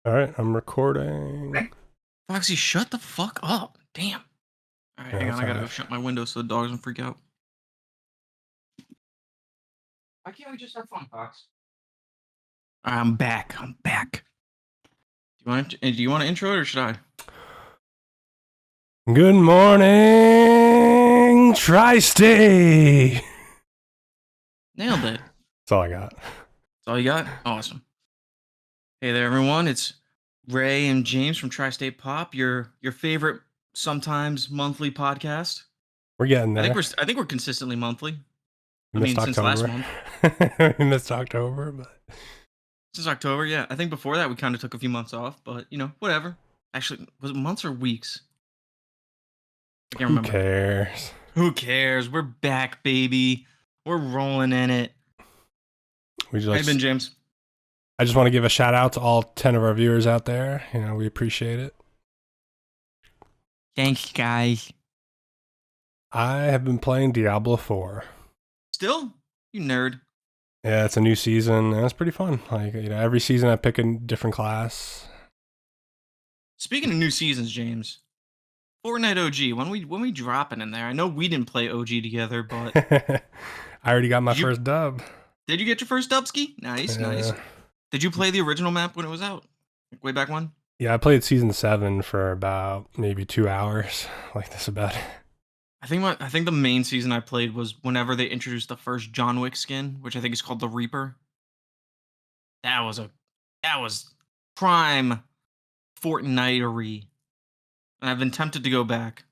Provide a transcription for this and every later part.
All right, I'm recording. Foxy, shut the fuck up. Damn. All right, Yeah, hang on. that's I all gotta go right. shut my window so the dogs don't freak out. Why can't we just have fun, Fox? I'm back. I'm back. Do you want to intro it or should I? Good morning, Tri-State. Nailed it. That's all I got. That's all you got? Awesome. Hey there, everyone. It's Ray and James from Tri-State Pop, your favorite sometimes monthly podcast. We're getting I think there. we're consistently monthly. We I missed mean, since last October. month. We missed October, but Since October, yeah. I think before that we kind of took a few months off, but whatever. Actually, was it months or weeks? I can't who remember. cares? Who cares? We're back, baby. We're rolling in it. We How you been, just, James? I just want to give a shout out to all 10 of our viewers out there. You know, we appreciate it. Thanks, guys. I have been playing Diablo 4. Still? You nerd. Yeah, it's a new season, and it's pretty fun. Like, you know, every season I pick a different class. Speaking of new seasons, James, Fortnite OG. When we dropping in there? I know we didn't play OG together, but I already got my did you first dub. did you get your first dubski? Nice, nice. Did you play the original map when it was out? Like way back when? Yeah, I played season 7 for about maybe 2 hours. Like, that's about it. I think the main season I played was whenever they introduced the first John Wick skin, which I think is called the Reaper. That was prime Fortnitery. And I've been tempted to go back.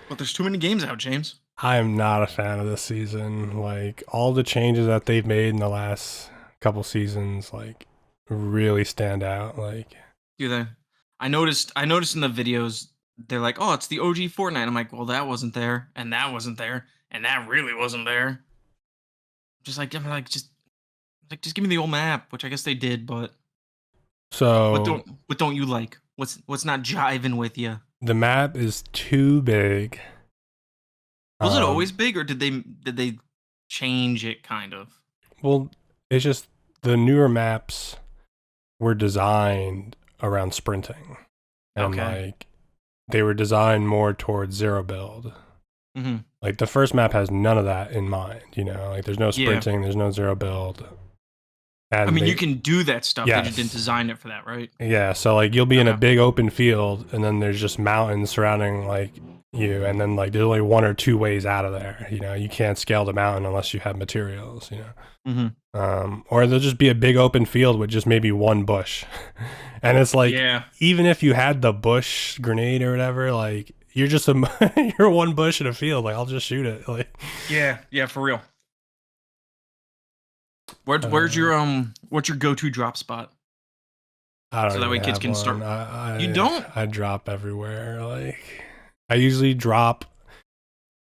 But there's too many games out, James. I am not a fan of this season. Like, all the changes that they've made in the last couple seasons, like, really stand out. Like, Do they? I noticed in the videos they're like, "Oh, it's the OG Fortnite." I'm like, "Well, that wasn't there, and that wasn't there, and that really wasn't there." Just give me the old map, which I guess they did, but so what don't you like? What's not jiving with you? the map is too big. Was it always big, or did they change it kind of? Well, it's just the newer maps were designed around sprinting. And, Okay. like, they were designed more towards zero build. Mm-hmm. Like, the first map has none of that in mind, you know? Like, there's no Yeah. sprinting, there's no zero build. And I mean, you can do that stuff. They just didn't yes. design it for that, right? Yeah, so, like, you'll be in a Okay. big open field, and then there's just mountains surrounding, like, you, and then, like, there's only one or two ways out of there, you know? You can't scale the mountain unless you have materials, you know? Mm-hmm. Or there'll just be a big open field with just maybe one bush. And it's like, Yeah. even if you had the bush grenade or whatever, like, you're just you're one bush in a field. Like, I'll just shoot it. Like, Yeah, for real. Where's your what's your go-to drop spot? I don't So that way really kids have can start. one. You don't? I drop everywhere. Like, I usually drop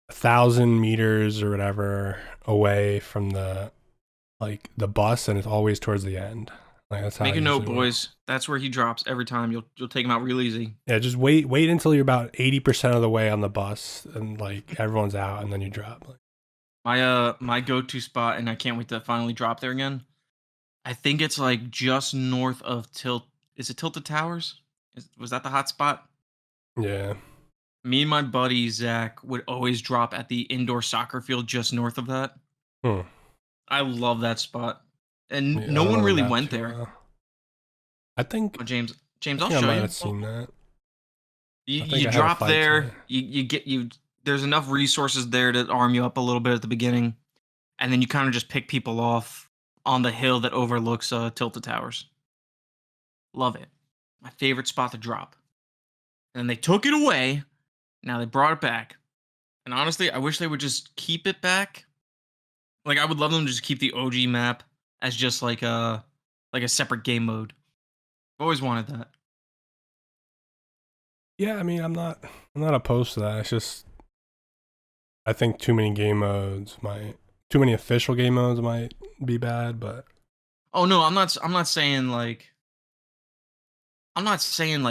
1,000 meters or whatever away from the bus, and it's always towards the end. Like, that's how Make I a note, usually work. boys. That's where he drops every time. You'll take him out real easy. Yeah, just wait until you're about 80% of the way on the bus, and, like, everyone's out, and then you drop. Like, My go-to spot, and I can't wait to finally drop there again. I think it's like just north of Tilt. Is it Tilted Towers? Was that the hot spot? yeah. Me and my buddy Zach would always drop at the indoor soccer field just north of that. Hmm. I love that spot, and Yeah, I no don't one know the really map went too there. well. I think Oh, James, I I'll think I show might you. have seen that. You I think you I had a drop fight there. today. You get you. There's enough resources there to arm you up a little bit at the beginning, and then you kind of just pick people off on the hill that overlooks Tilted Towers. Love it. My favorite spot to drop. And they took it away. Now they brought it back. And honestly, I wish they would just keep it back. Like I would love them to just keep the OG map as just like a separate game mode. I've always wanted that. Yeah, I mean, I'm not opposed to that. It's just I think too many too many official game modes might be bad, but Oh no, I'm not saying like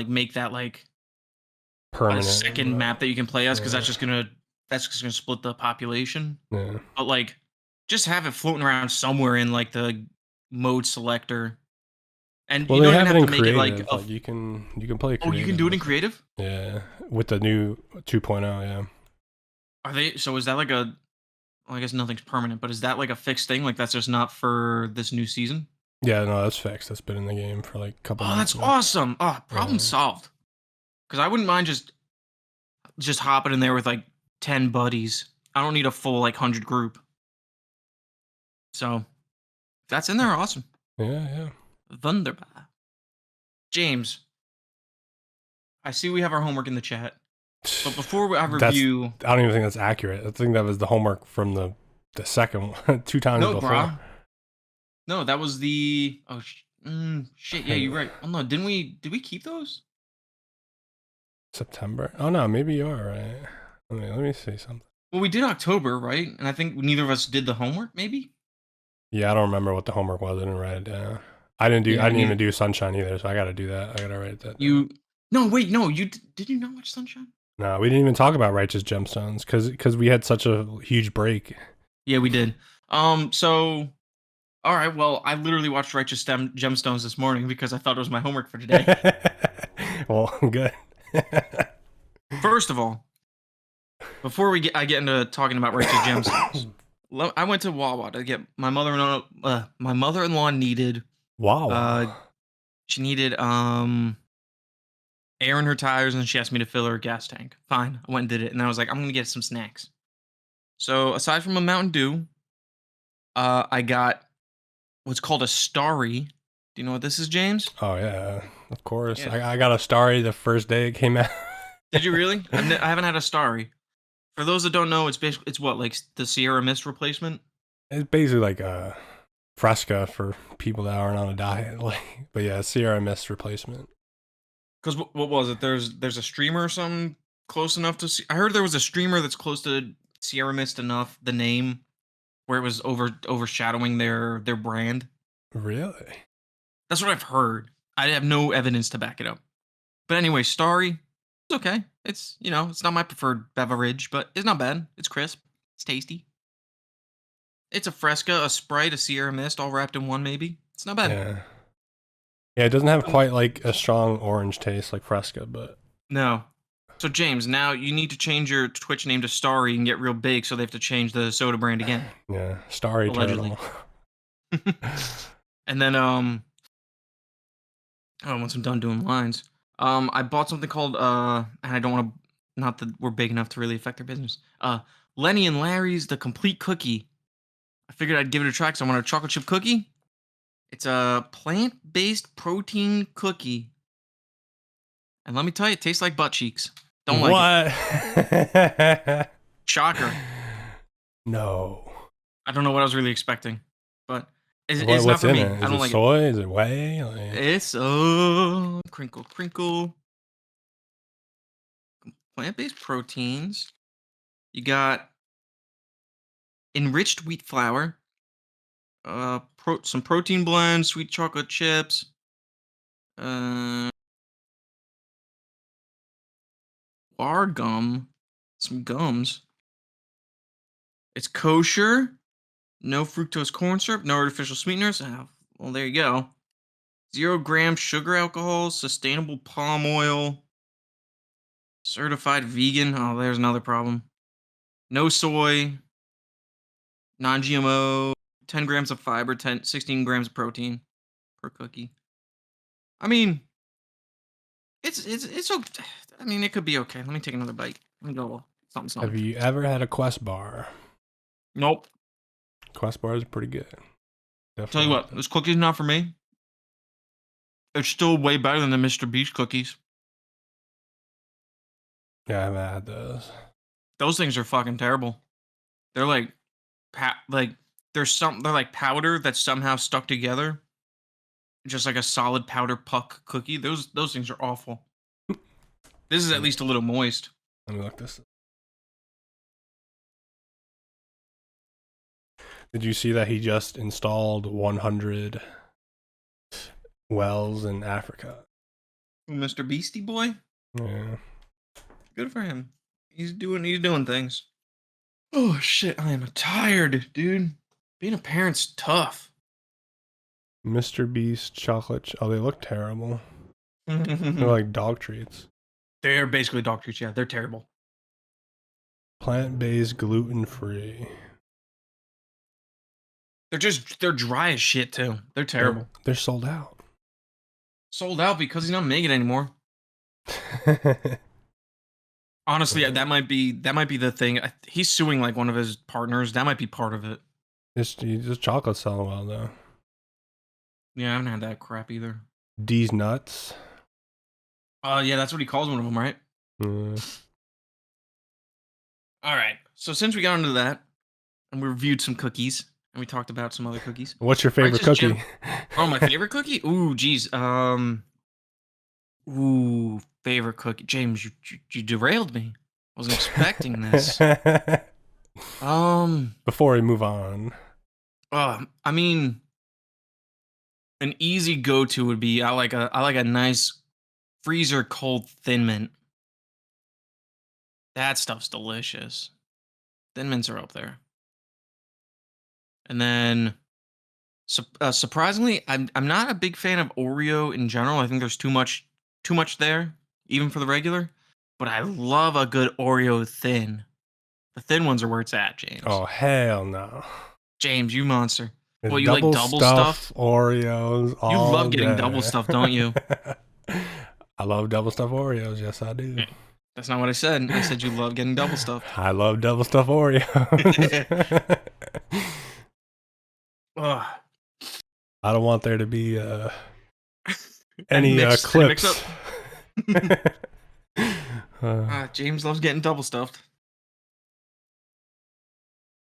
make that like a permanent. second map that you can play as because Yeah, that's just gonna split the population. yeah. But like just have it floating around somewhere in like the mode selector And Well, you they don't even have it have in to make it like creative. a. Like you can play Oh, you can creative. do it in creative. Yeah, with the new 2.0. Yeah. Are they? So is that like a? Well, I guess nothing's permanent, but is that like a fixed thing? Like that's just not for this new season? Yeah, no, that's fixed. That's been in the game for like a couple Oh, months that's now. awesome. Oh, problem Yeah. solved. Because I wouldn't mind just hopping in there with like 10 buddies. I don't need a full like 100 group. So if that's in there. Awesome. Yeah, Wunderbar. James, I see we have our homework in the chat. yeah. But before I That's review, I don't even think that's accurate. I think that was the homework from the second one, 2 times no, before. brah. No, that was the. Oh, shit. Yeah, you're right. Oh, no. Didn't we. Did we keep those? September. Oh no, maybe you are right. Let me see something. Well, we did October, right? And I think neither of us did the homework, maybe? Yeah, I don't remember what the homework was. I didn't write it down. I didn't Yeah, even do sunshine either, so I got to do that. I got to write that down. you. No, wait, no. Did you not watch Sunshine? No, we didn't even talk about righteous gemstones because we had such a huge break. Yeah, we did. So. All right, well, I literally watched Righteous Gemstones this morning because I thought it was my homework for today. Well, good. First of all, before I get into talking about Righteous Gemstones, I went to Wawa to get my mother-in-law. My mother-in-law needed. Wow. She needed air in her tires, and she asked me to fill her gas tank. Fine, I went and did it, and I was like, I'm gonna get some snacks. So aside from a Mountain Dew, I got what's called a Starry. Do you know what this is, James? Oh yeah, of course. Yeah. I got a Starry the first day it came out. Did you really? I haven't had a Starry. For those that don't know, it's basically it's what like the Sierra Mist replacement. It's basically like a Fresca for people that aren't on a diet. Like, but yeah, Sierra Mist replacement. Because what was it? There's a streamer or something close enough to see. I heard there was a streamer that's close to Sierra Mist enough. The name where it was overshadowing their brand. Really? That's what I've heard. I have no evidence to back it up. But anyway, Starry, it's okay. It's it's not my preferred beverage, but it's not bad. It's crisp. It's tasty. It's a Fresca, a Sprite, a Sierra Mist, all wrapped in one. Maybe it's not bad. Yeah. Yeah, it doesn't have quite like a strong orange taste like Fresca, but No. So James, now you need to change your Twitch name to Starry and get real big, so they have to change the soda brand again. yeah, Starry Allegedly. Turtle. And then once I'm done doing lines, I bought something called and I don't want to, not that we're big enough to really affect their business. Lenny and Larry's the complete cookie. I figured I'd give it a try because I want a chocolate chip cookie. It's a plant-based protein cookie. And let me tell you, it tastes like butt cheeks. Don't like it. Shocker. No. I don't know what I was really expecting, but it's not What's for in me. it? I Is don't it like soy? Is it whey? Like, it. It's crinkle crinkle. Plant-based proteins. You got enriched wheat flour, some protein blends, sweet chocolate chips, bar gum, some gums. It's kosher, no fructose corn syrup, no artificial sweeteners. Oh, well, there you go. 0 g sugar alcohol, sustainable palm oil, certified vegan. Oh, there's another problem. No soy, non-GMO, 10 grams of fiber, 16 grams of protein per cookie. I mean, it's okay. I mean, it could be okay. Let me take another bite. Let me go something. have you ever had a Quest bar? Nope. Quest bars are pretty good. Definitely. Tell you what, this cookie's not for me. It's still way better than the Mr. Beast cookies. Yeah, I haven't had those. Those things are fucking terrible. They're like, they're like powder that's somehow stuck together, just like a solid powder puck cookie. Those things are awful. This is at least a little moist. Let me look this up. Did you see that he just installed 100 wells in Africa? Mr. Beastie Boy? Yeah. Good for him. He's doing things. Oh shit, I am tired, dude. Being a parent's tough. Mr. Beast chocolate. Oh, they look terrible. They're They're like dog treats. basically dog treats. Yeah, they're terrible. Plant-based, gluten-free. They're dry as shit too. They're terrible. They're sold out. Sold out because he's not making it anymore. Honestly, that might be the thing. He's suing like one of his partners. That might be part of it. Just chocolate selling well though. Yeah, I haven't had that crap either. D's nuts. Yeah, that's what he calls one of them, right? Mm. All right. So since we got into that, and we reviewed some cookies, and we talked about some other cookies. What's your favorite cookie? Oh, my favorite cookie? Ooh, geez. Ooh, favorite cookie. James, you derailed me. I wasn't expecting this. Before we move on. I mean, an easy go-to would be I like a nice freezer cold Thin Mint. That stuff's delicious. Thin Mints are up there. And then surprisingly, I'm not a big fan of Oreo in general. I think there's too much there, even for the regular. But I love a good Oreo thin. The thin ones are where it's at, James. Oh hell no, James, you monster. It's Well, you like double stuff? Oreos. You love getting double stuff, don't you? I love double stuff Oreos. Yes, I do. That's not what I said. I said you love getting double stuff. I love double stuff Oreos. I don't want there to be any clips. James loves getting double stuffed.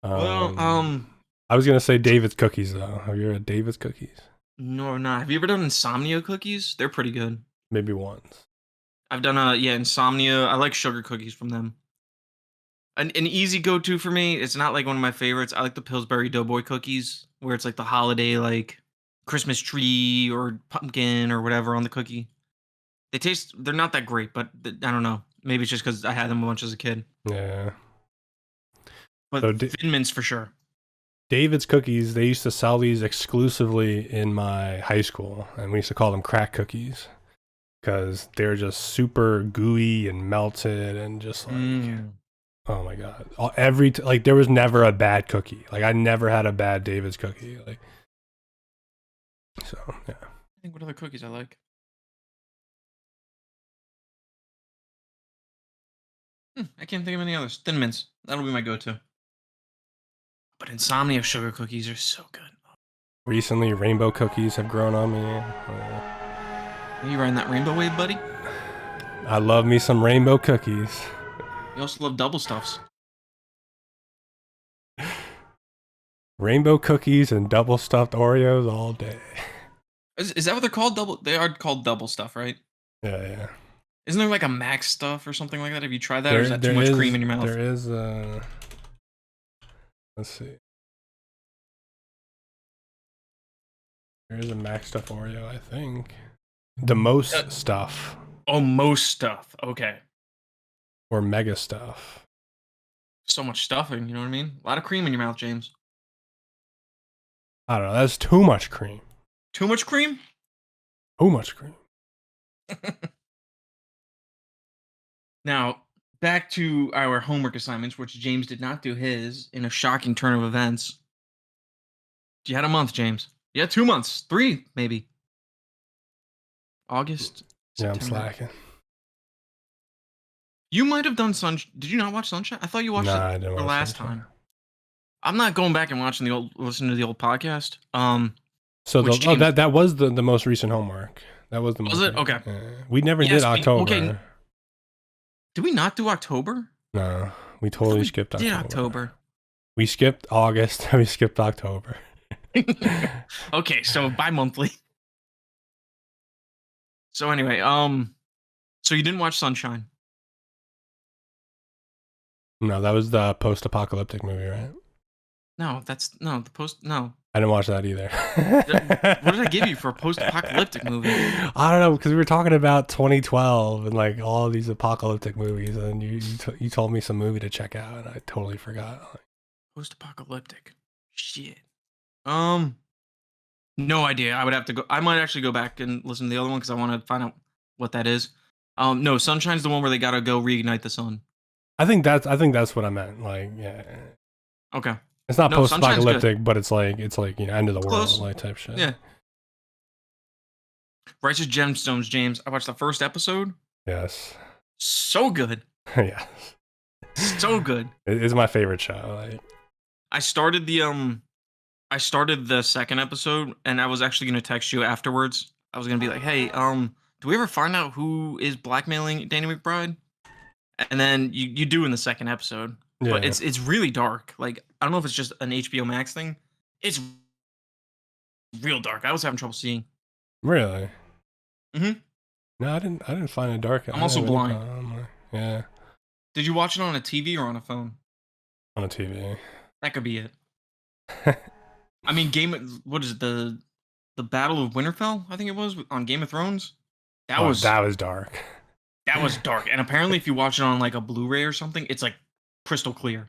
I was gonna say David's cookies though. Have you ever had David's cookies? No, I'm not. Have you ever done Insomnia cookies? They're pretty good. Maybe once. I've done Insomnia. I like sugar cookies from them. An easy go-to for me. It's not like one of my favorites. I like the Pillsbury Doughboy cookies, where it's like the holiday, like Christmas tree or pumpkin or whatever on the cookie. They're not that great, but I don't know. Maybe it's just because I had them a bunch as a kid. Yeah. But so Thin Mints for sure. David's cookies, they used to sell these exclusively in my high school, and we used to call them crack cookies because they're just super gooey and melted and just like, oh my god! Like there was never a bad cookie. Like I never had a bad David's cookie. Like, so yeah. I think what other cookies I like. I can't think of any others. Thin Mints. That'll be my go-to. But Insomnia sugar cookies are so good. Recently, rainbow cookies have grown on me. Are you riding that rainbow wave, buddy? I love me some rainbow cookies. You also love double stuffs. Rainbow cookies and double stuffed Oreos all day. Is that what they're called? They are called double stuff, right? Yeah. Isn't there like a Max stuff or something like that? Have you tried that, or is that too much cream in your mouth? There is. Let's see. There is a Max stuff Oreo, I think. The most stuff. Oh, most stuff. Okay. Or mega stuff. So much stuffing, you know what I mean? A lot of cream in your mouth, James. I don't know. That's too much cream. Too much cream? Too much cream. Now, back to our homework assignments, which James did not do his in a shocking turn of events. You had a month, James. You had 2 months. 3, maybe. August. Yeah, September. I'm slacking. You might have done Sunshine. Did you not watch Sunshine? I thought you watched it I didn't watch last Sunshine. time. I'm not going back and listening to the old podcast. So that was the most recent homework. That was the most. Was it? Okay. We never did October. Okay. Did we not do October? No, we totally skipped October. Did October. We skipped August. We skipped October. Okay, so bi-monthly. So anyway, so you didn't watch Sunshine? No, that was the post-apocalyptic movie, right? No, no. I didn't watch that either. What did I give you for a post-apocalyptic movie? I don't know, because we were talking about 2012 and like all these apocalyptic movies, and you told me some movie to check out, and I totally forgot. Post-apocalyptic. Shit. No idea. I would have to go. I might actually go back and listen to the other one because I want to find out what that is. No, Sunshine's the one where they gotta go reignite the sun. I think that's what I meant. Like, yeah, Okay. it's not No, Sunshine's good. post-apocalyptic, but it's like end of the It's world close. like type shit. Yeah. Righteous Gemstones, James. I watched the first episode. Yes. So good. Yeah. So good. It's my favorite show. Like, I started the second episode and I was actually gonna text you afterwards. I was gonna be like, hey, do we ever find out who is blackmailing Danny McBride? And then you do in the second episode. yeah. But it's really dark. Like, I don't know if it's just an HBO Max thing. It's real dark. I was having trouble seeing. Really? Mhm. No, I didn't find it dark. I'm also blind. Yeah, Did you watch it on a TV or on a phone? on a TV. That could be it. I mean, what is it, the Battle of Winterfell? I think it was on Game of Thrones. That was dark. that was dark. And apparently, if you watch it on like a Blu-ray or something, it's like crystal clear.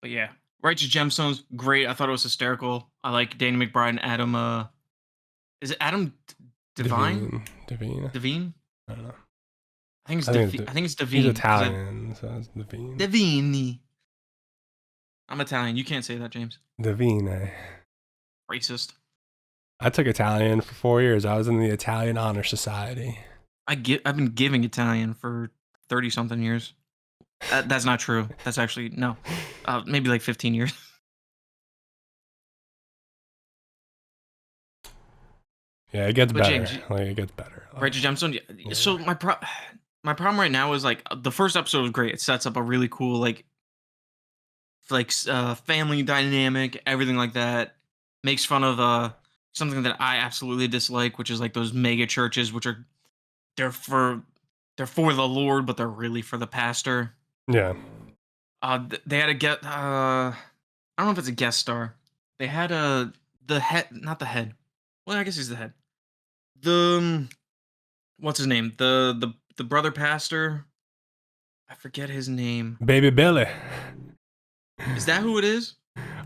But yeah, Righteous Gemstones, great. I thought it was hysterical. I like Danny McBride and Adam. Is it Adam Devine? Devine. Devine? I don't know. I think it's I think it's Devine. He's Italian, so it's Devine. Devine. I'm Italian. You can't say that, James. Devine. Racist. I took Italian for 4 years. I was in the Italian Honor Society. I've been giving Italian for 30 something years. That's not true. That's actually no. Maybe like 15 years. Yeah, it gets But better. James, Like, it gets better. Righteous Gemstone. Yeah. So my problem right now is like the first episode was great. It sets up a really cool family dynamic, everything like that. Makes fun of something that I absolutely dislike, which is like those mega churches, which are they're for the Lord, but they're really for the pastor. Yeah. They had a get. I don't know if it's a guest star. They had the head, not the head. Well, I guess he's the head. What's his name? The brother pastor. I forget his name. Baby Billy. Is that who it is?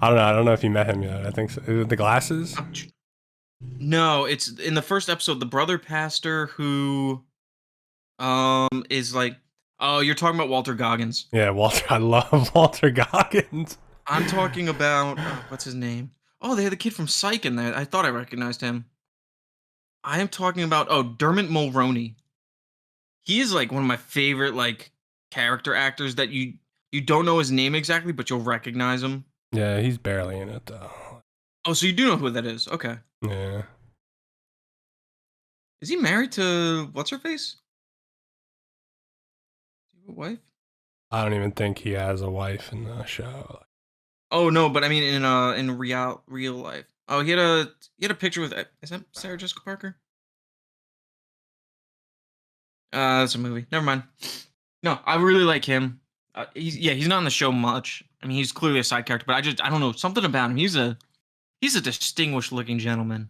I don't know. I don't know if you met him yet. I think so. Is it the glasses? No, it's in the first episode. The brother pastor who, is like, oh, you're talking about Walter Goggins. Yeah, Walter. I love Walter Goggins. I'm talking about what's his name? Oh, they had the kid from Psych in there. I thought I recognized him. I am talking about Dermot Mulroney. He is like one of my favorite like character actors that you don't know his name exactly, but you'll recognize him. Yeah, he's barely in it though. Oh, so you do know who that is? Okay. Yeah. Is he married to what's her face? Do you have a wife? I don't even think he has a wife in the show. Oh no, but I mean in real life. Oh, he had a picture with is that Sarah Jessica Parker? That's a movie. Never mind. No, I really like him. He's not in the show much. I mean, he's clearly a side character, but I don't know, something about him. He's a distinguished looking gentleman.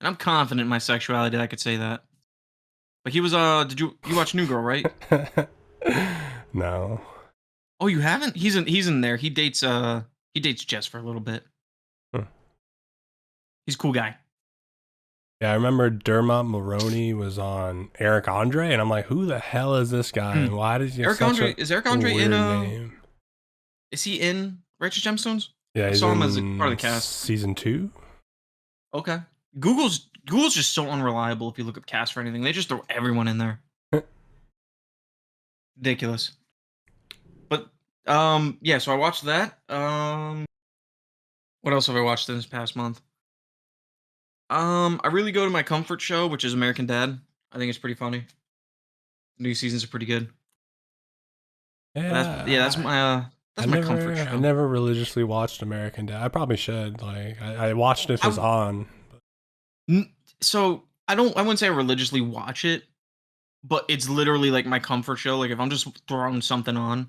And I'm confident in my sexuality that I could say that. But he was did you watch New Girl, right? No. Oh, you haven't? He's in there. He dates Jess for a little bit. Huh. He's a cool guy. Yeah, I remember Dermot Mulroney was on Eric Andre, and I'm like, who the hell is this guy? And why does he have Eric Andre is Eric Andre in name? Is he in Righteous Gemstones? Yeah, I he's saw him in as a part of the cast. Season 2? Okay. Google's just so unreliable if you look up cast for anything. They just throw everyone in there. Ridiculous. But yeah, so I watched that. What else have I watched in this past month? I really go to my comfort show, which is American Dad. I think it's pretty funny. New seasons are pretty good. Yeah. That's my comfort show. I never religiously watched American Dad. I probably should. Like, I watched it if it's on. So I wouldn't say I religiously watch it, but it's literally like my comfort show. Like if I'm just throwing something on,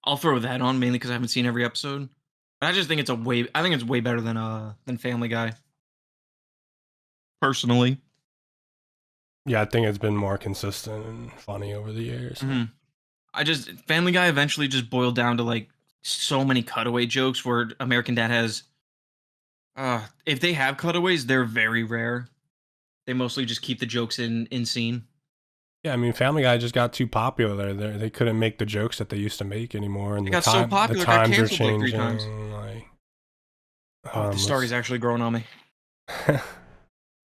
I'll throw that on mainly because I haven't seen every episode. But I just think it's way better than Family Guy. Personally. Yeah, I think it's been more consistent and funny over the years. Mm-hmm. Family Guy eventually just boiled down to like so many cutaway jokes where American Dad has If they have cutaways, they're very rare. They mostly just keep the jokes in scene. Yeah, I mean, Family Guy just got too popular. They couldn't make the jokes that they used to make anymore, and It got so the popular, it got times are canceled like 3 times. changing. Like, Oh, the let's story's actually growing on me.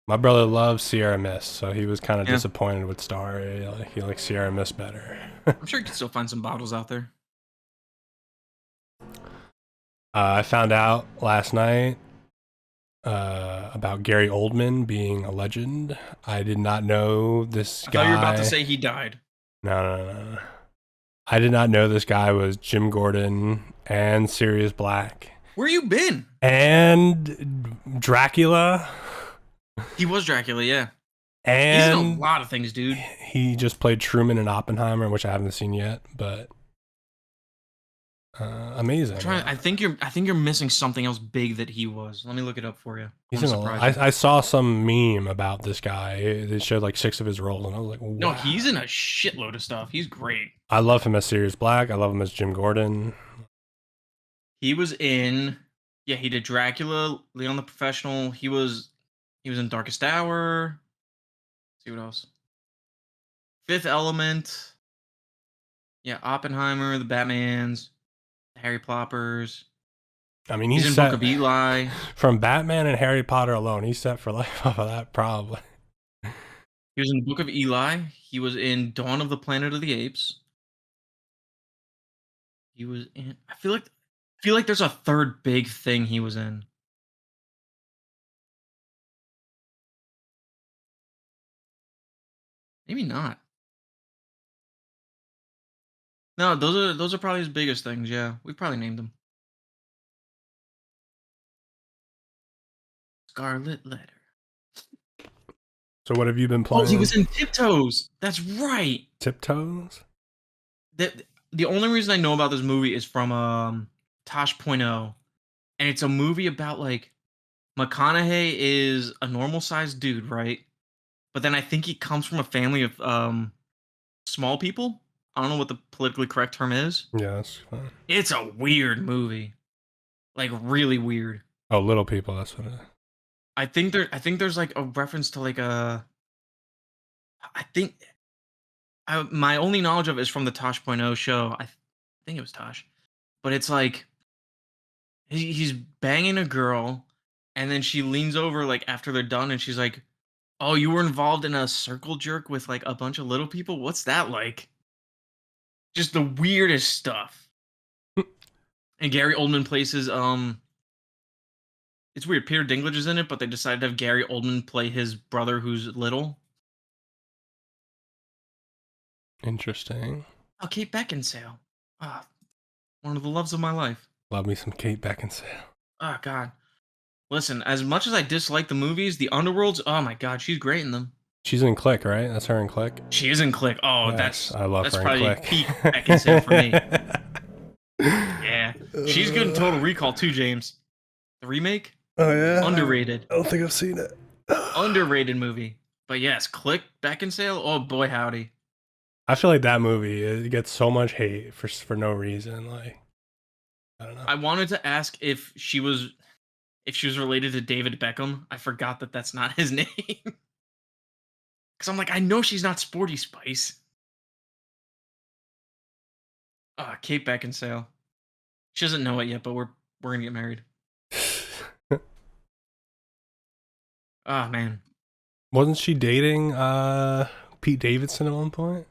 my brother loves Sierra Mist, so he was kind of Yeah. disappointed with Starry. Like, he likes Sierra Mist better. I'm sure you can still find some bottles out there. I found out last night about Gary Oldman being a legend. I did not know this I guy. thought you were about to say he died. No. I did not know this guy was Jim Gordon and Sirius Black Where you been? and Dracula. He was Dracula, yeah. He's in a And lot of things, dude. he just played Truman in Oppenheimer, which I haven't seen yet, but amazing. I think you're missing something else big that he was. Let me look it up for you. He's in I saw some meme about this guy. They showed like 6 of his roles, and I was like, wow. No, he's in a shitload of stuff. He's great. I love him as Sirius Black. I love him as Jim Gordon. He was in, yeah, he did Dracula, Leon the Professional. He was in Darkest Hour. Let's see what else? Fifth Element. Yeah, Oppenheimer, the Batmans, the Harry Ploppers. I mean, He's in set, Book of Eli. From Batman and Harry Potter alone, he's set for life off of that, probably. He was in Book of Eli. He was in Dawn of the Planet of the Apes. He was in. I feel like there's a third big thing he was in. Maybe not. No, those are probably his biggest things. Yeah, we probably named them. Scarlet Letter. So what have you been playing? Oh, he was in Tiptoes. That's right. Tiptoes? The only reason I know about this movie is from Tosh.0, and it's a movie about like McConaughey is a normal sized dude, right? But then I think he comes from a family of small people. I don't know what the politically correct term is. Yeah, that's fine. It's a weird movie. Like really weird. Oh, Little People, that's what it is. I think there's like a reference to like a my only knowledge of it is from the Tosh.0 show. I think it was Tosh. But it's like he's banging a girl and then she leans over like after they're done and she's like, "Oh, you were involved in a circle jerk with like a bunch of little people? What's that like?" Just the weirdest stuff. And Gary Oldman plays his it's weird. Peter Dinklage is in it, but they decided to have Gary Oldman play his brother who's little. Interesting. Oh, Kate Beckinsale. Ah, one of the loves of my life. Love me some Kate Beckinsale. Oh God. Listen, as much as I dislike the movies, the Underworlds, oh my God, she's great in them. She's in Click, right? That's her in Click. She is in Click. Oh, yes, I love that's her probably in Click. peak Beckinsale for me. Yeah, she's good in Total Recall too, James. The remake. Oh yeah, Underrated. I don't think I've seen it. Underrated movie. But yes, Click, Beckinsale. Oh boy, howdy. I feel like that movie it gets so much hate for no reason. Like, I don't know. I wanted to ask if she was related to David Beckham. I forgot that that's not his name. Because I'm like, I know she's not Sporty Spice. Kate Beckinsale. She doesn't know it yet, but we're gonna get married. Oh man. Wasn't she dating Pete Davidson at one point?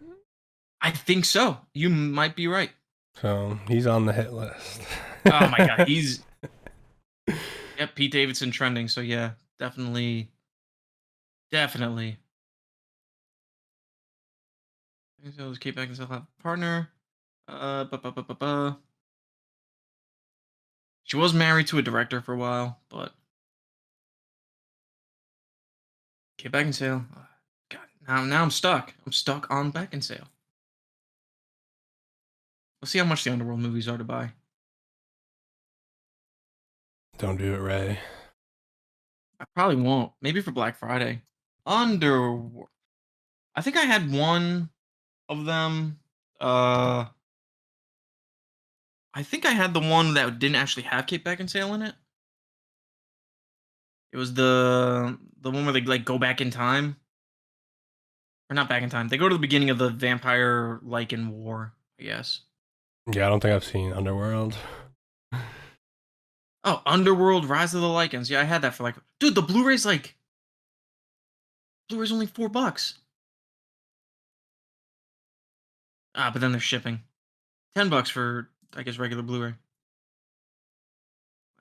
I think so. You might be right. So he's on the hit list. Oh my God, he's yep, Pete Davidson trending. So yeah, definitely. So let's Kate Beckinsale have a partner. She was married to a director for a while, but Kate Beckinsale. God, now I'm stuck. I'm stuck on Beckinsale. Let's see how much the Underworld movies are to buy. Don't do it, Ray. I probably won't. Maybe for Black Friday. Underworld. I think I had one of them. I think I had the one that didn't actually have Kate Beckinsale in it. It was the one where they like go back in time, or not back in time. They go to the beginning of the vampire Lycan war, I guess. Yeah, I don't think I've seen Underworld. Oh, Underworld: Rise of the Lycans. Yeah, I had that for like, dude. The Blu-ray's only $4. Ah, but then they're shipping. $10 for, I guess, regular Blu-ray.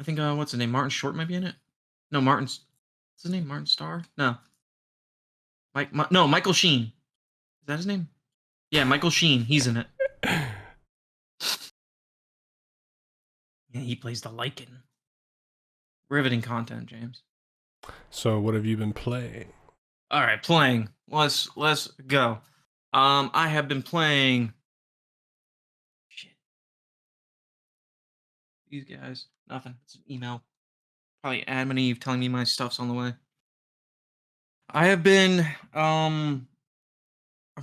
I think what's his name? Martin Short might be in it. No, what's his name? Martin Starr? No. No, Michael Sheen. Is that his name? Yeah, Michael Sheen. He's in it. Yeah, he plays the Lycan. Riveting content, James. So what have you been playing? All right, playing. Let's go. I have been playing. Shit. These guys. Nothing. It's an email. Probably Adam and Eve telling me my stuff's on the way. I have been. I'm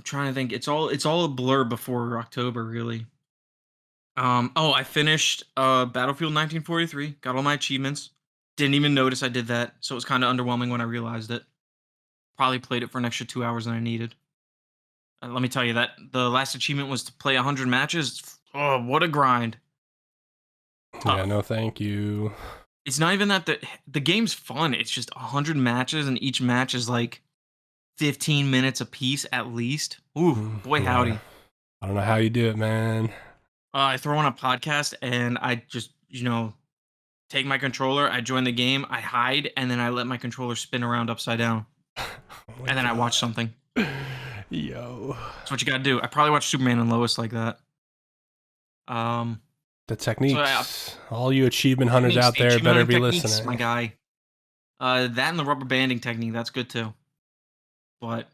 trying to think. It's all a blur before October, really. Oh, I finished Battlefield 1943. Got all my achievements. Didn't even notice I did that, so it was kind of underwhelming when I realized it. Probably played it for an extra 2 hours than I needed. Let me tell you that the last achievement was to play 100 matches. Oh, what a grind! Yeah, Tough. no, thank you. It's not even that the game's fun. It's just 100 matches, and each match is like 15 minutes a piece at least. Ooh, boy, Yeah. howdy! I don't know how you do it, man. I throw on a podcast and I just, take my controller, I join the game, I hide, and then I let my controller spin around upside down. Oh my And then I watch God. something. Yo. That's what you gotta do. I probably watch Superman and Lois like that. The techniques. All you achievement hunters Techniques, out the there achievement better be techniques, listening. my guy. That and the rubber banding technique, that's good too. But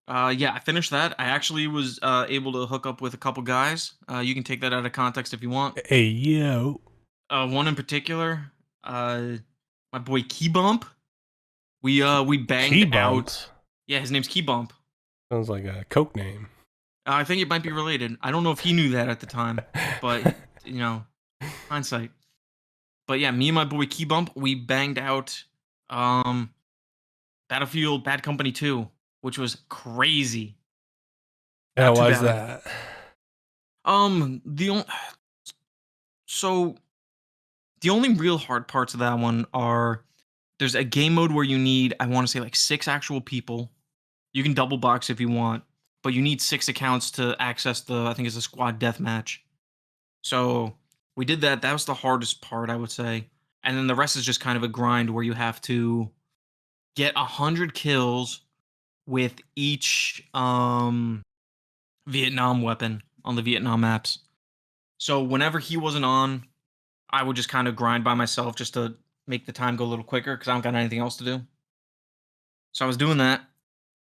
yeah, I finished that. I actually was able to hook up with a couple guys. You can take that out of context if you want. Hey, yo. One in particular, my boy Key Bump. We banged Key Bump? out. Yeah, his name's Key Bump. Sounds like a Coke name. I think it might be related. I don't know if he knew that at the time, but hindsight. But yeah, me and my boy Key Bump, we banged out Battlefield Bad Company 2, which was crazy. How Not too was bad. that? So the only real hard parts of that one are there's a game mode where you need, I want to say, like 6 actual people. You can double box if you want, but you need 6 accounts to access I think it's a squad deathmatch. So we did that. That was the hardest part, I would say. And then the rest is just kind of a grind where you have to get 100 kills with each Vietnam weapon on the Vietnam maps. So whenever he wasn't on, I would just kind of grind by myself just to make the time go a little quicker because I don't got anything else to do. So I was doing that.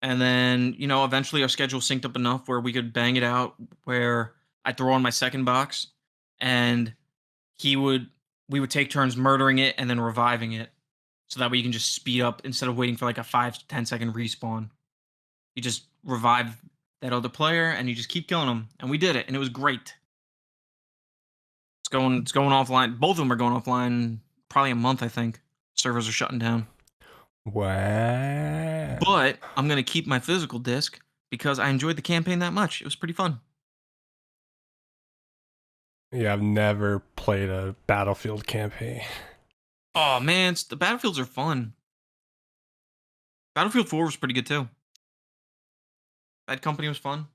And then, eventually our schedule synced up enough where we could bang it out where I'd throw on my second box and we would take turns murdering it and then reviving it. So that way you can just speed up instead of waiting for like a 5 to 10 second respawn. You just revive that other player and you just keep killing them. And we did it and it was great. It's going offline. Both of them are going offline probably a month, I think. Servers are shutting down. Wow. But I'm going to keep my physical disc because I enjoyed the campaign that much. It was pretty fun. Yeah, I've never played a Battlefield campaign. Oh, man. The Battlefields are fun. Battlefield 4 was pretty good, too. Bad Company was fun.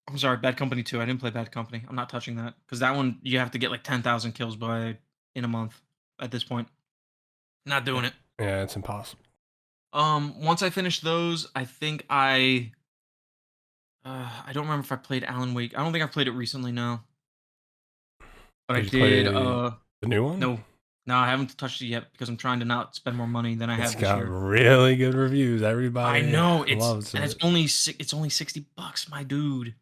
I'm sorry, Bad Company 2. I didn't play Bad Company. I'm not touching that. Because that one, you have to get like 10,000 kills in a month at this point. Not doing it. Yeah, it's impossible. Once I finished those, I think I don't remember if I played Alan Wake. I don't think I've played it recently, no. But Did I you play did the new one? No, I haven't touched it yet because I'm trying to not spend more money than I have It's this got year. really good reviews. Everybody I know loves it. and it's only $60, my dude.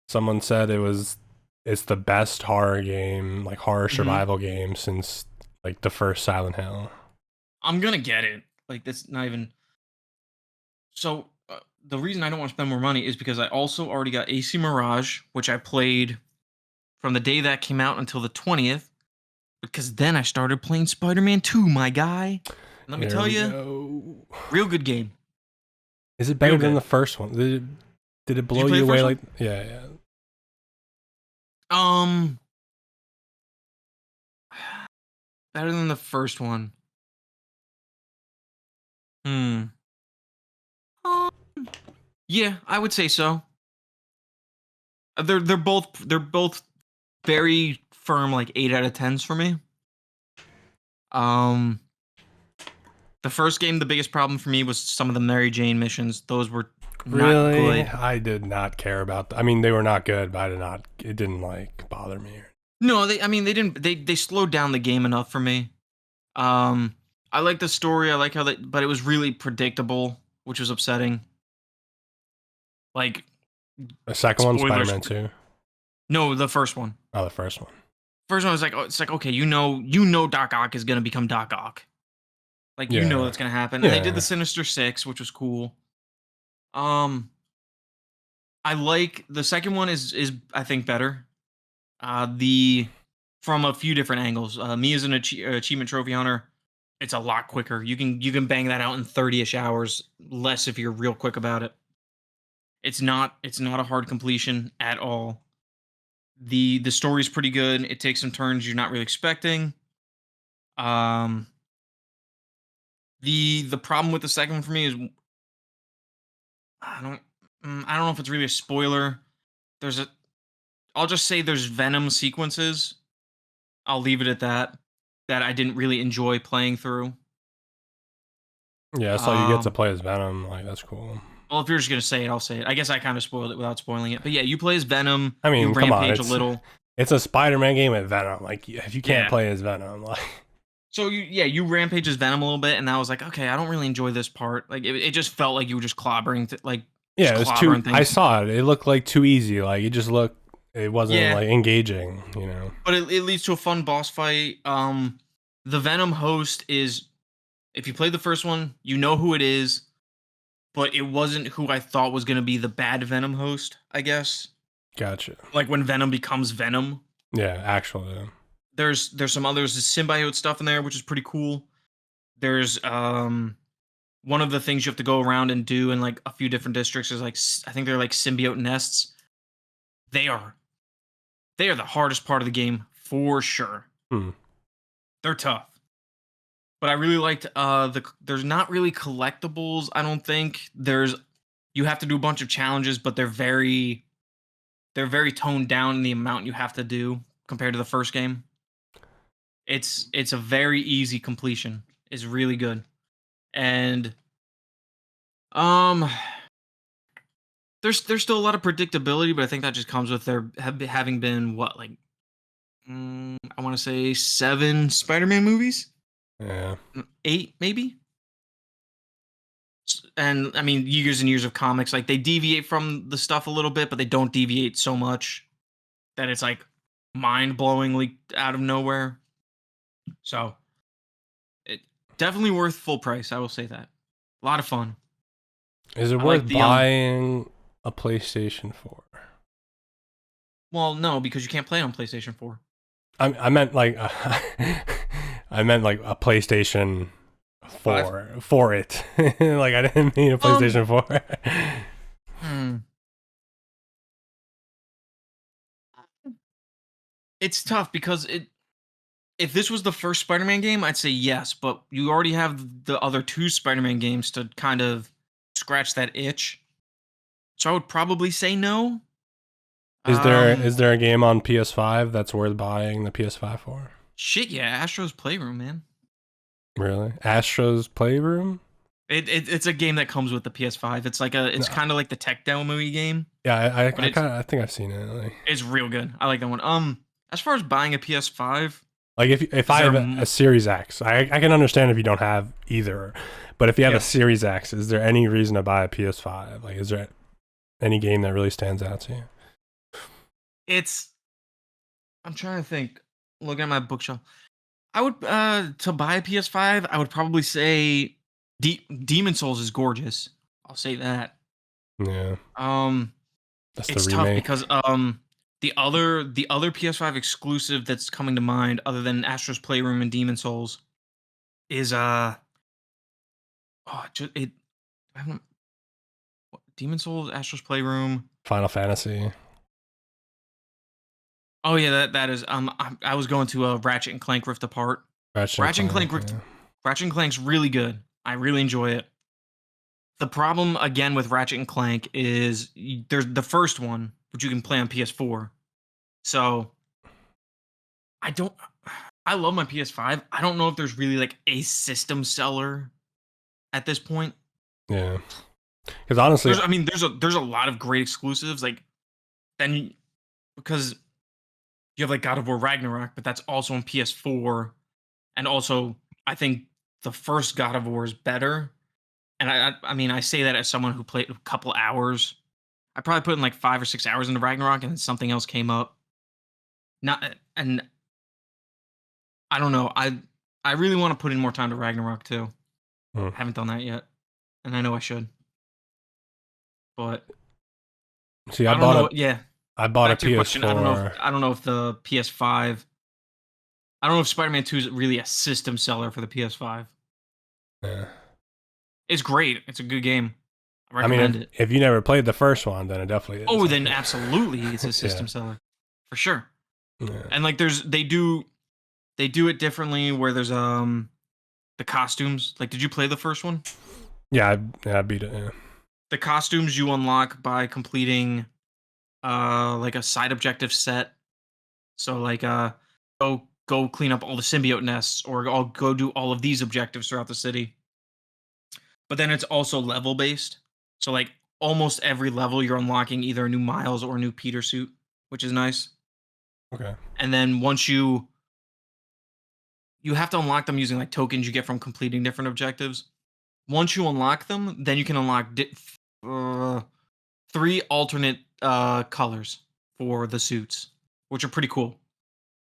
Someone said it's the best horror game, like horror survival game since like the first Silent Hill. I'm gonna get it. Like that's not even. So the reason I don't want to spend more money is because I also already got AC Mirage, which I played from the day that came out until the 20th, because then I started playing Spider-Man 2, my guy. Let me There tell we you, go. real good game. Is it better Real than good. the first one? Did it blow play you the away? first Like, one? yeah. Um, better than the first one. Hmm. Um, yeah, I would say so. They're both very firm, like 8 out of 10s for me. Um, the first game, the biggest problem for me was some of the Mary Jane missions. Those were not Really? good. I did not care about I mean, they were not good, but it didn't like bother me. No, I mean, they didn't. They slowed down the game enough for me. Um, I like the story. I like how but it was really predictable, which was upsetting. Like The second one, spoilers. Spider-Man 2. No, the first one. Oh, the first one. First one was like, oh, it's like, okay, Doc Ock is gonna become Doc Ock. Like Yeah. that's gonna happen. And they did Yeah. the Sinister Six, which was cool. Um, I like the second one is I think better. The from a few different angles. Me as an achievement trophy hunter, it's a lot quicker. You can bang that out in 30ish hours, less if you're real quick about it. It's not a hard completion at all. The story's pretty good. It takes some turns you're not really expecting. Um, the problem with the second one for me is I don't I don't know if it's really a spoiler. There's a I'll just say there's Venom sequences. I'll leave it at that. That I didn't really enjoy playing through. Yeah, I saw you get to Um, play as Venom. Like, that's cool. well, if you're just gonna say it, I'll say it. I guess I kind of spoiled it without spoiling it. But yeah, you play as Venom. I You mean, come on, rampage a little. it's a Spider-Man game with Venom. Like, if you can't Yeah. play as Venom, like, So you rampage as Venom a little bit, and I was like, okay, I don't really enjoy this part. Like it just felt like you were just clobbering, just yeah, it was clobbering I things. saw it. It looked like too easy. Like, it wasn't Yeah, like engaging. You know. but it leads to a fun boss fight. The Venom host is, if you play the first one, you know who it is, but it wasn't who I thought was gonna be the bad Venom host. I guess Gotcha. like when Venom becomes Venom. Yeah, actually. There's some others symbiote stuff in there, which is pretty cool. There's one of the things you have to go around and do in like a few different districts is like I think they're like symbiote nests. They are the hardest part of the game for sure. Hmm. They're tough. But I really liked there's not really collectibles, I don't think. You have to do a bunch of challenges, but they're very toned down in the amount you have to do compared to the first game. It's a very easy completion. It's really good. And um there's still a lot of predictability, but I think that just comes with having been what, like I want to say 7 Spider-Man movies, Yeah. 8 maybe. And I mean, years and years of comics, like they deviate from the stuff a little bit, but they don't deviate so much that it's like mind-blowingly out of nowhere. So it definitely worth full price. I will say that. A lot of fun. Is it I like worth the buying a PlayStation 4? well, no, because you can't play it on PlayStation 4. I meant like I meant like a PlayStation 4 for it. Like, I didn't mean a PlayStation 4. Hmm. It's tough because if this was the first Spider-Man game, I'd say yes, but you already have the other 2 Spider-Man games to kind of scratch that itch. So I would probably say no. Is there Um, a game on PS5 that's worth buying the PS5 for? shit, yeah, Astro's Playroom, man. Really? Astro's Playroom? It's a game that comes with the PS5. It's No. kind of like the tech demo game. Yeah, I But I think I've seen it. it's real good. I like that one. As far as buying a PS5, Like, if I there have a Series X, I can understand if you don't have either. But if you have Yeah. a Series X, is there any reason to buy a PS5? Like, is there any game that really stands out to you? I'm trying to think. Looking at my bookshelf, I would to buy a PS5. I would probably say Demon Souls is gorgeous. I'll say that. Yeah, Um, that's it's the tough remake. because The other PS5 exclusive that's coming to mind, other than Astro's Playroom and Demon Souls, is it. I haven't Demon Souls, Astro's Playroom. Final Fantasy. Oh yeah, that is. I was going to Ratchet and Clank Rift Apart. Ratchet and Clank Rift. Yeah. Ratchet and Clank's really good. I really enjoy it. The problem again with Ratchet and Clank is there's the first one, which you can play on PS4. So I don't. I love my PS5. I don't know if there's really like a system seller at this point. Yeah. Because honestly, There's a lot of great exclusives. Like then because you have like God of War Ragnarok, but that's also on PS4, and also I think the first God of War is better. And I say that as someone who played a couple hours. I probably put in like 5 or 6 hours into Ragnarok, and then something else came up. Not and I don't know. I really want to put in more time to Ragnarok too. Hmm. Haven't done that yet, and I know I should. But see, I don't know. Yeah, I bought a back to your PS4. question. I don't know if the PS5. I don't know if Spider-Man 2 is really a system seller for the PS5. Yeah. It's great. It's a good game. I I mean, recommend it. if you never played the first one, then it definitely is. Oh, then absolutely, it's a system seller for sure. Yeah. And like, they do it differently. Where there's the costumes. Like, did you play the first one? Yeah, I beat it. Yeah. The costumes you unlock by completing like a side objective set. So like go clean up all the symbiote nests, or I'll go do all of these objectives throughout the city. But then it's also level based. So like almost every level you're unlocking either a new Miles or a new Peter suit, which is nice. Okay. And then once you have to unlock them using like tokens you get from completing different objectives. Once you unlock them, then you can unlock 3 alternate colors for the suits, which are pretty cool.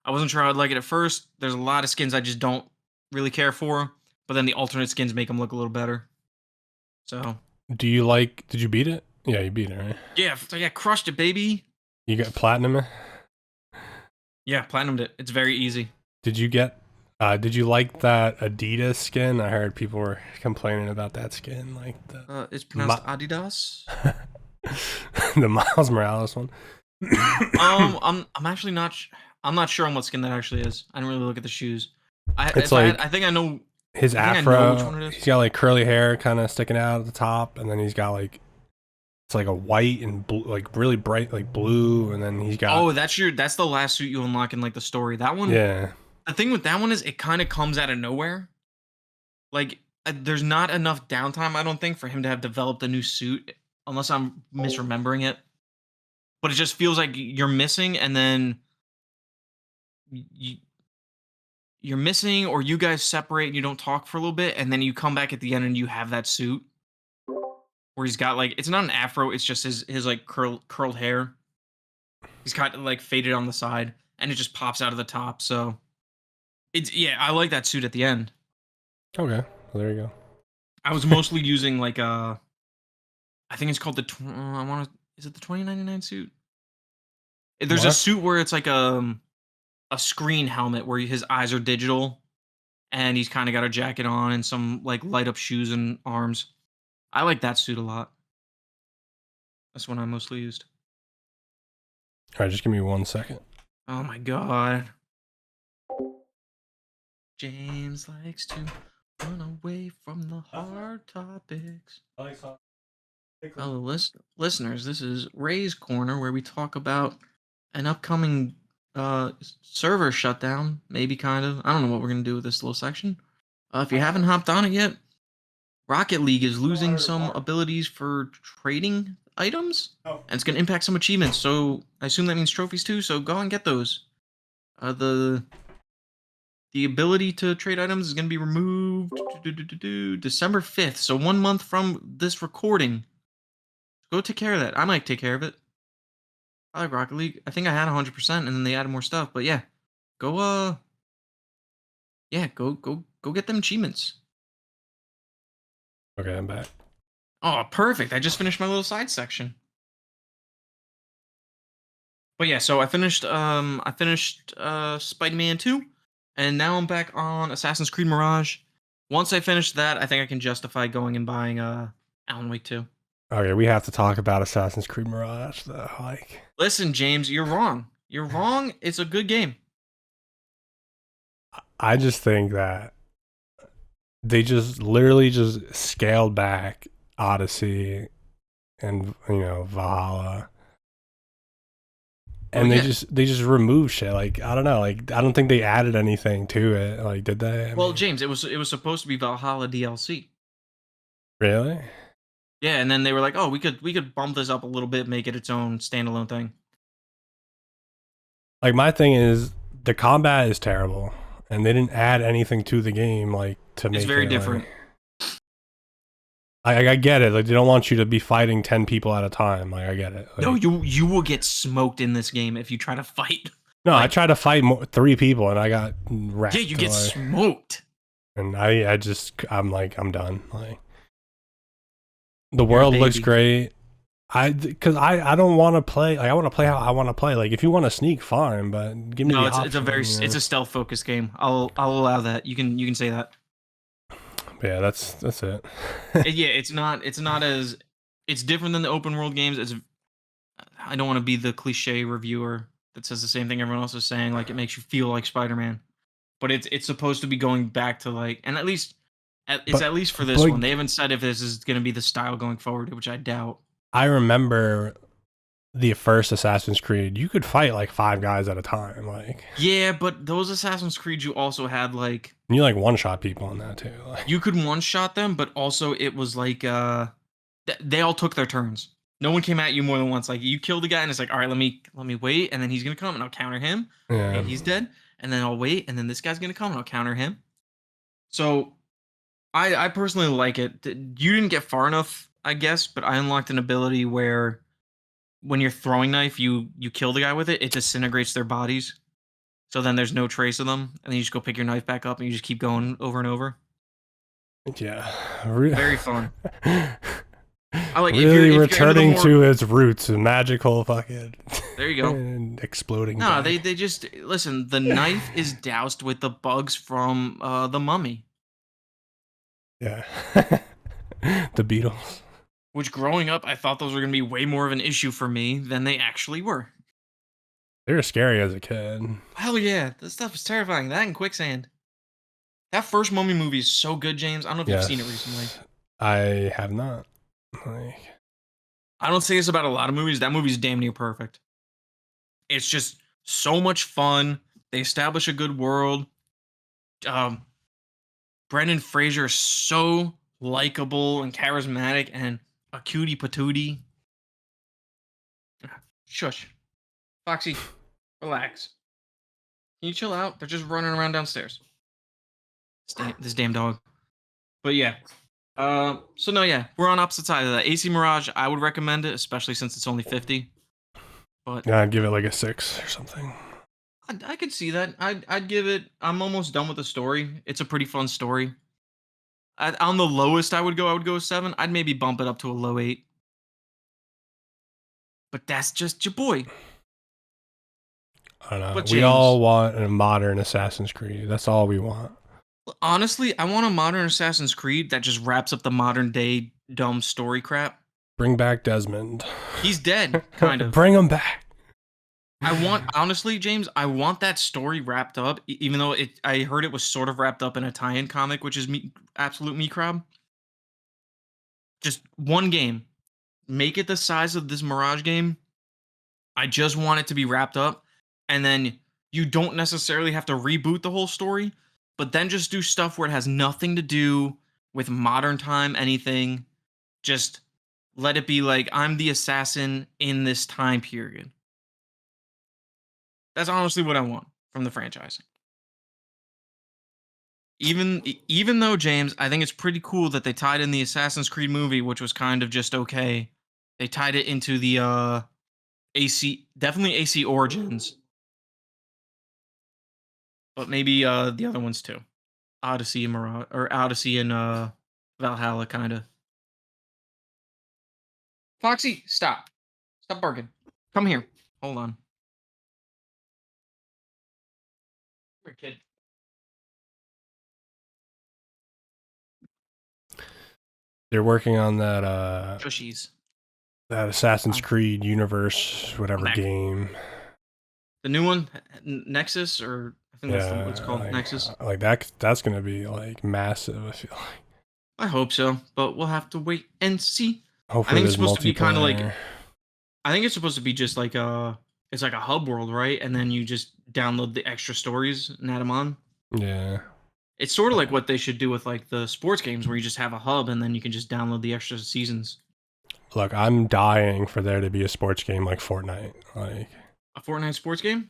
I wasn't sure I'd like it at first. There's a lot of skins I just don't really care for, but then the alternate skins make them look a little better. So, did you beat it? Yeah, you beat it, right? Yeah, crushed it, baby. You got platinum it? Yeah, platinumed it. It's very easy. Did you like that Adidas skin? I heard people were complaining about that skin, like it's pronounced Adidas. The Miles Morales one. I'm actually not. I'm not sure on what skin that actually is. I didn't really look at the shoes. I think I know his afro. He's got like curly hair, kind of sticking out at the top, and then he's got like it's like a white and blue, like really bright, like blue, and then he's got. Oh, that's the last suit you unlock in like the story. That one. Yeah. The thing with that one is it kind of comes out of nowhere. Like there's not enough downtime, I don't think, for him to have developed a new suit, unless I'm misremembering it. But it just feels like you're missing, and then you're missing, or you guys separate and you don't talk for a little bit, and then you come back at the end and you have that suit where he's got like it's not an afro, it's just his like curled hair. He's got like faded on the side, and it just pops out of the top. So I like that suit at the end. Okay, well, there you go. I was mostly using like I think it's called is it the 2099 suit? There's a suit where it's like a screen helmet where his eyes are digital, and he's kind of got a jacket on and some like light up shoes and arms. I like that suit a lot. That's what I mostly used. All right, just give me 1 second. Oh my god. James likes to run away from the hard topics. Listeners, this is Ray's Corner, where we talk about an upcoming server shutdown, maybe kind of. I don't know what we're going to do with this little section. If you haven't hopped on it yet, Rocket League is losing some abilities for trading items, and it's going to impact some achievements, so I assume that means trophies too, so go and get those. The ability to trade items is going to be removed December 5th, so 1 month from this recording. Go take care of that. I might take care of it. I like Rocket League. I think I had 100%, and then they added more stuff. But yeah, go get them achievements. Okay, I'm back. Oh, perfect! I just finished my little side section. But yeah, so I finished Spider-Man 2, and now I'm back on Assassin's Creed Mirage. Once I finish that, I think I can justify going and buying Alan Wake 2. Okay, we have to talk about Assassin's Creed Mirage though. Like, Listen, James, you're wrong. You're wrong. It's a good game. I just think that they just literally just scaled back Odyssey and Valhalla, Well, and they yeah. just removed shit. Like, I don't know. Like, I don't think they added anything to it. Like, did they? I Well, mean, James, it was supposed to be Valhalla DLC. really? Yeah, and then they were like, "Oh, we could bump this up a little bit, make it its own standalone thing." Like, my thing is the combat is terrible, and they didn't add anything to the game like to It's make very it like. different. I get it. Like, they don't want you to be fighting 10 people at a time. Like, I get it. No, Like, you will get smoked in this game if you try to fight. no, I Like, tried to fight 3 people and I got yeah, wrecked. you get Like, smoked. and I'm like, I'm done. Like, the You're a world looks baby. great. Because I don't want to play. Like, I want to play how I want to play. Like, if you want to sneak, fine, but give me No, the it's a option. very it's a stealth focused game. I'll allow that. You can say that. Yeah, that's it. Yeah, it's not as it's different than the open world games. I don't want to be the cliche reviewer that says the same thing everyone else is saying. Like it makes you feel like Spider Man, but it's supposed to be going back to like, and it's but at least for this but one. They haven't said if this is going to be the style going forward, which I doubt. I remember the first Assassin's Creed. You could fight like 5 guys at a time. Like, Yeah, but those Assassin's Creed, you also had like you like one shot people in that too. Like, you could one shot them, but also it was like they all took their turns. No one came at you more than once. Like you killed the guy, and it's like, all right, let me wait, and then he's gonna come, and I'll counter him. yeah. Okay, he's dead, and then I'll wait, and then this guy's gonna come, and I'll counter him. So I personally like it. You didn't get far enough, I guess, but I unlocked an ability where when you're throwing knife, you kill the guy with it, it disintegrates their bodies. So then there's no trace of them, and then you just go pick your knife back up, and you just keep going over and over. Yeah. Very fun. I like Really if you're into the returning more. to its roots, a magical fucking There you go. and exploding. No, guy. they just listen. The knife is doused with the bugs from the Mummy, Yeah. The Beatles. which growing up I thought those were gonna be way more of an issue for me than they actually were. They were scary as a kid. Hell yeah, this stuff is terrifying. That and Quicksand. That first Mummy movie is so good, James. I don't know if you've seen it recently. Yes. I have not. Like, I don't say this about a lot of movies. That movie's damn near perfect. It's just so much fun. They establish a good world. Um, Brendan Fraser is so likable and charismatic and a cutie patootie. Shush. Foxy, relax. Can you chill out? They're just running around downstairs. This damn dog. But yeah. So no, yeah, we're on opposite side of that. AC Mirage, I would recommend it, especially since it's only 50. But yeah, I'd give it like a 6 or something. I could see that. I'd give it. I'm almost done with the story. It's a pretty fun story. On the lowest, I would go a 7. I'd maybe bump it up to a low 8. But that's just your boy. I don't know. But We all James, want a modern Assassin's Creed. That's all we want. honestly, I want a modern Assassin's Creed that just wraps up the modern day dumb story crap. Bring back Desmond. He's dead, kind of. Bring him back. Honestly, James, I want that story wrapped up, even though I heard it was sort of wrapped up in a tie-in comic, which is absolute me crab. Just one game. Make it the size of this Mirage game. I just want it to be wrapped up. And then you don't necessarily have to reboot the whole story, but then just do stuff where it has nothing to do with modern time, anything. Just let it be like, I'm the assassin in this time period. That's honestly what I want from the franchise. Even though, James, I think it's pretty cool that they tied in the Assassin's Creed movie, which was kind of just okay. They tied it into the AC, definitely AC Origins, but maybe the other ones too. Odyssey and Mirage, or Odyssey and Valhalla kind of. Foxy, stop. Stop barking. Come here. Hold on. Poor kid. They're working on Tushies. that Assassin's I'm Creed universe, whatever back. game. The new one, Nexus, or I think that's what it's Yeah, called, Nexus. like that's gonna be like massive. I feel like. I hope so, but we'll have to wait and see. I Hopefully, think it's there's supposed to be kind of like multiplayer. I think it's supposed to be just like it's like a hub world, right? And then you just download the extra stories and add them on. Yeah. It's sort of like what they should do with like the sports games, where you just have a hub and then you can just download the extra seasons. Look, I'm dying for there to be a sports game like Fortnite, like A Fortnite sports game,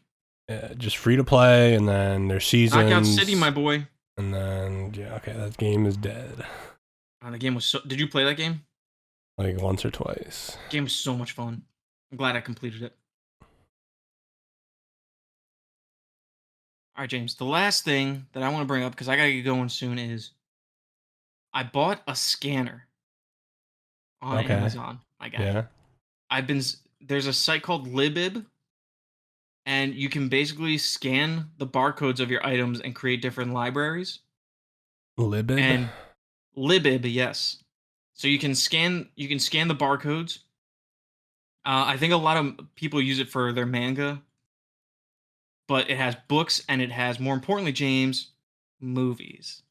just free to play, and then there's Knockout City, seasons, my boy. and then yeah, okay, that game is dead. The game was so. Did you play that game? Like once or twice. Game was so much fun. I'm glad I completed it. All right, James. The last thing that I want to bring up, because I gotta get going soon, is I bought a scanner on Okay. Amazon. My guy. Yeah. There's a site called Libib, and you can basically scan the barcodes of your items and create different libraries. Libid. And Libib, yes. So you can scan the barcodes. I think a lot of people use it for their manga, but it has books and it has, more importantly, James, movies.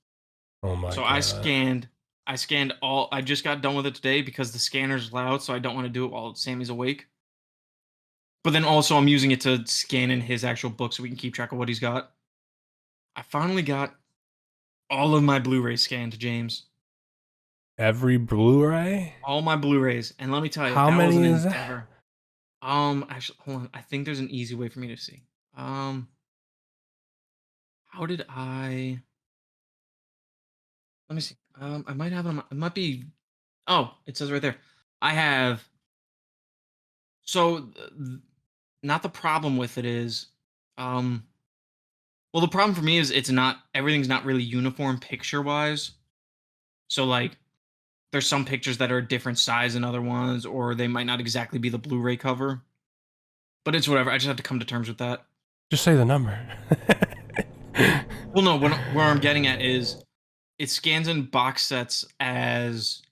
Oh my So god. I scanned all. I just got done with it today because the scanner's loud, so I don't want to do it while Sammy's awake. But then also I'm using it to scan in his actual book so we can keep track of what he's got. I finally got all of my Blu-rays scanned, James. Every Blu-ray? All my Blu-rays, and let me tell you, How that was many an is that? endeavor. Actually, hold on. I think there's an easy way for me to see. How did I? Let me see. I might have them. It might be. Oh, it says right there. I have. So, not the problem with it is, um, well, the problem for me is it's not everything's not really uniform picture-wise. So, like, there's some pictures that are a different size than other ones, or they might not exactly be the Blu-ray cover. But it's whatever. I just have to come to terms with that. Just say the number. Well, no, where I'm getting at is it scans in box sets as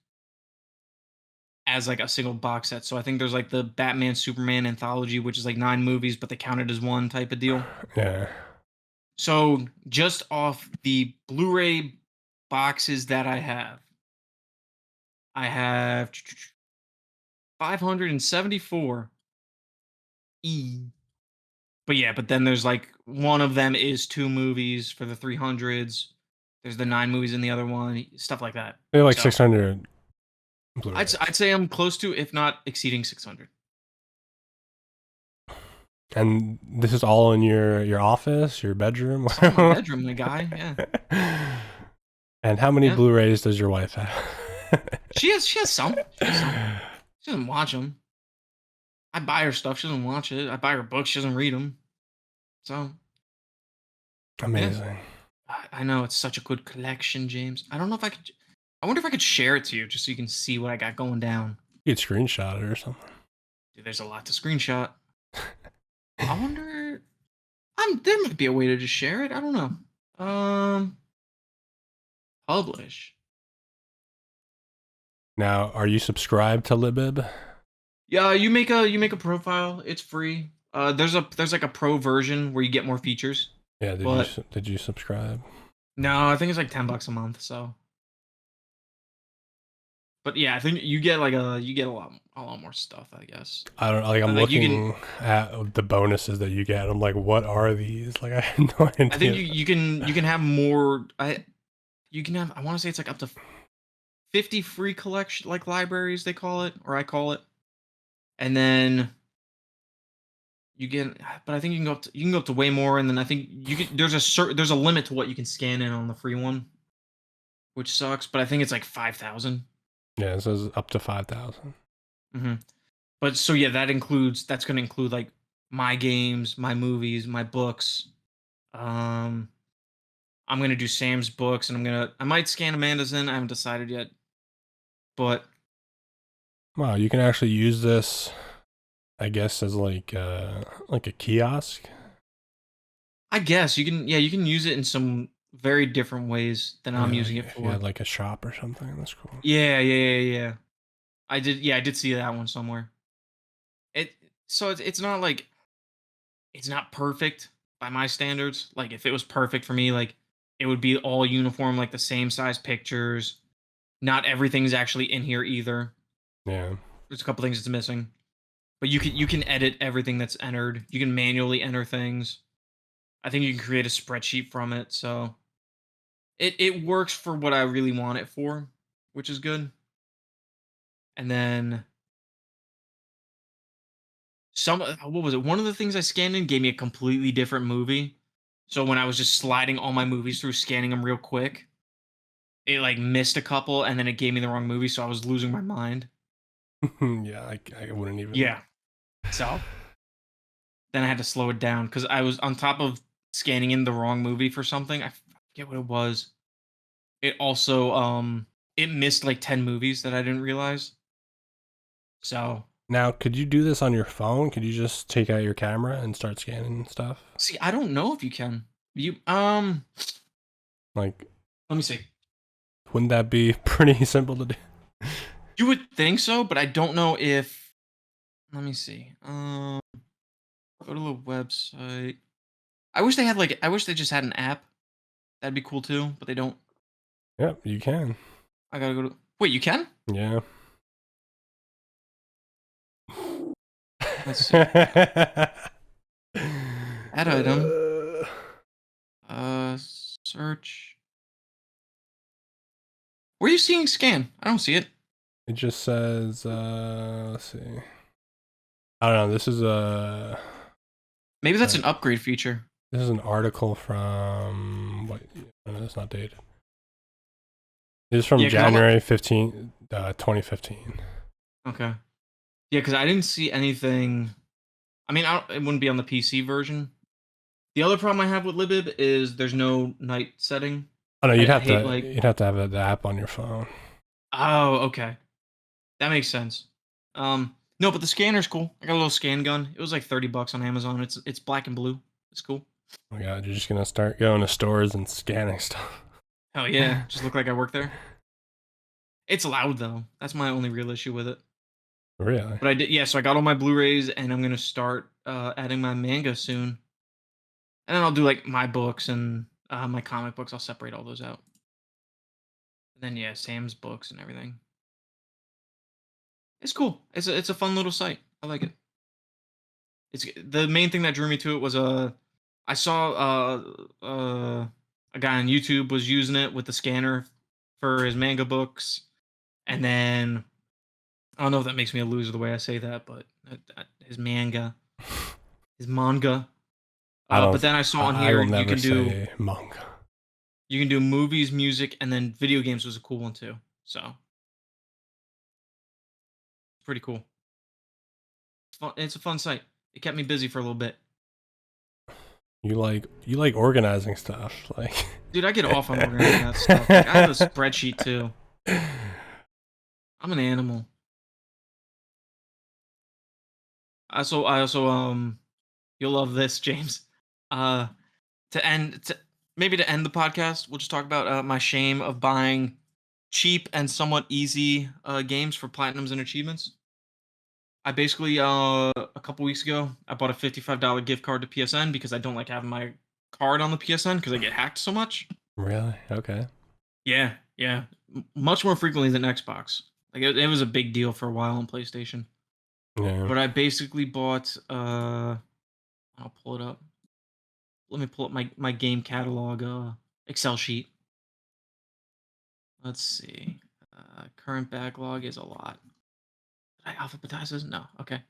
like a single box set. So I think there's like the Batman Superman anthology, which is like 9 movies, but they counted as one type of deal. Yeah. So just off the Blu-ray boxes that I have 574 E. But yeah, but then there's like one of them is 2 movies for the 300s. There's the 9 movies in the other one, stuff like that. They're like So 600 Blu-rays. I'd say I'm close to, if not exceeding 600. And this is all in your office, your bedroom? It's all in my bedroom, my guy. Yeah. And how many Yeah. Blu-rays does your wife have? She has some. She doesn't watch them. I buy her stuff. She doesn't watch it. I buy her books. She doesn't read them. So Amazing. I know it's such a good collection, James. I don't know if I could. I wonder if I could share it to you just so you can see what I got going down. You could screenshot it or something. Dude, there's a lot to screenshot. I wonder. There might be a way to just share it. I don't know. Publish. Now, are you subscribed to Libib? Yeah, you make a profile. It's free. There's like a pro version where you get more features. Yeah, did you subscribe? No, I think it's like $10 a month. So, but yeah, I think you get a lot more stuff. I guess. I don't like. I'm Like, you looking at the bonuses that you get. I'm like, what are these? Like, I have no idea. I think you can have more. You can have. I want to say it's like up to 50 free collection, like libraries they call it, or I call it, and then you get. But I think you can go up to way more, and then I think there's a limit to what you can scan in on the free one, which sucks. But I think it's like 5,000. Yeah, it says up to 5,000. Mm-hmm. But so yeah, that's going to include like my games, my movies, my books. I'm gonna do Sam's books, and I might scan Amanda's in. I haven't decided yet, but Wow, you can actually use this, I guess, as like a kiosk. I guess you can. Yeah, you can use it in some very different ways than I'm Yeah, using like it if you for. had like a shop or something, that's cool. Yeah, yeah, yeah, yeah. I did. Yeah, I did see that one somewhere. It so it's not like it's not perfect by my standards. Like if it was perfect for me, like it would be all uniform, like the same size pictures. Not everything's actually in here either. Yeah. There's a couple things it's missing, but you can edit everything that's entered. You can manually enter things. I think you can create a spreadsheet from it. So it works for what I really want it for, which is good. And then what was it? One of the things I scanned in gave me a completely different movie. So when I was just sliding all my movies through, scanning them real quick, it like missed a couple, and then it gave me the wrong movie, so I was losing my mind. Yeah, I wouldn't even. Yeah. So then I had to slow it down because I was on top of scanning in the wrong movie for something. I forget what it was. It also it missed like 10 movies that I didn't realize. So Now, could you do this on your phone? Could you just take out your camera and start scanning stuff? see, I don't know if you can. You Like, let me see. wouldn't that be pretty simple to do? You would think so, but I don't know if. Let me see. Go to the website. I wish they had like. I wish they just had an app. That'd be cool too, but they don't. Yep, you can. I gotta go to. Wait, you can? Yeah. Let's see. Add item. Search. Where are you seeing scan? I don't see it. It just says, let's see. I don't know. This is a. Maybe that's an upgrade feature. This is an article from what? No, that's not dated. This is from Yeah, January 15th, 2015. Okay. Yeah, because I didn't see anything. I mean, it wouldn't be on the PC version. The other problem I have with Libib is there's no night setting. Oh no, I hate like. you'd have to have the app on your phone. Oh, okay. That makes sense. No, but the scanner's cool. I got a little scan gun. It was like $30 on Amazon. It's black and blue. It's cool. Oh my god, you're just gonna start going to stores and scanning stuff. Oh yeah, just look like I work there. It's loud though. That's my only real issue with it. Really? But I did, yeah. So I got all my Blu-rays, and I'm gonna start adding my manga soon, and then I'll do like my books and my comic books. I'll separate all those out. And then yeah, Sam's books and everything. It's cool. It's a fun little site. I like it. It's the main thing that drew me to it was I saw a guy on YouTube was using it with the scanner for his manga books, and then I don't know if that makes me a loser the way I say that, but his manga. I don't. But then I saw on I here will never say manga. you can do movies, music, and then video games was a cool one too. So pretty cool. It's fun. It's a fun site. It kept me busy for a little bit. You like organizing stuff, like. Dude, I get off on organizing that stuff. Like, I have a spreadsheet too. I'm an animal. I also you'll love this, James. Uh maybe to end the podcast, we'll just talk about my shame of buying cheap and somewhat easy games for platinums and achievements. I basically a couple weeks ago I bought a $55 gift card to PSN because I don't like having my card on the PSN because I get hacked so much. Really? Okay. Yeah, yeah. Much more frequently than Xbox. Like it was a big deal for a while on PlayStation. Yeah. But I basically bought I'll pull it up. Let me pull up my game catalog Excel sheet. Let's see. Current backlog is a lot. Did I alphabetize this? No. Okay.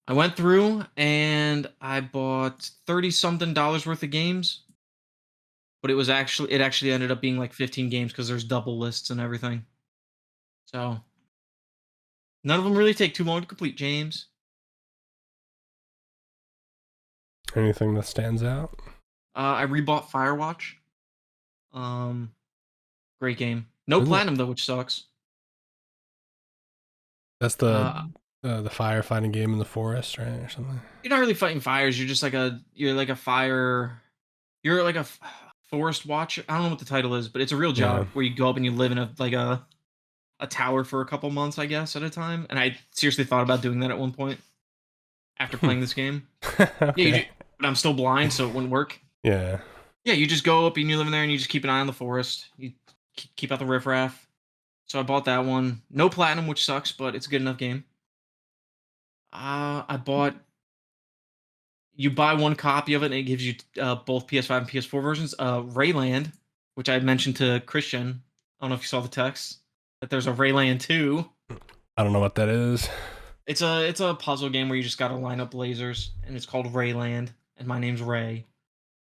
I went through and I bought 30 something dollars worth of games. But it actually ended up being like 15 games because there's double lists and everything. So none of them really take too long to complete, James. Anything that stands out? I rebought Firewatch. Great game. No Isn't it- platinum though, which sucks. That's the firefighting game in the forest, right, or something? You're not really fighting fires. You're like a fire. You're like a forest watcher. I don't know what the title is, but it's a real job Yeah. where you go up and you live in a tower for a couple months, I guess, at a time. And I seriously thought about doing that at one point after Hmm. playing this game. Yeah, Okay. but I'm still blind, so it wouldn't work. Yeah. Yeah, you just go up and you live in there and you just keep an eye on the forest. You keep out the riffraff. So I bought that one. No platinum, which sucks, but it's a good enough game. I bought. You buy one copy of it, and it gives you both PS5 and PS4 versions. Rayland, which I mentioned to Christian. I don't know if you saw the text that there's a Rayland 2. I don't know what that is. It's a puzzle game where you just gotta line up lasers, and it's called Rayland, and my name's Ray.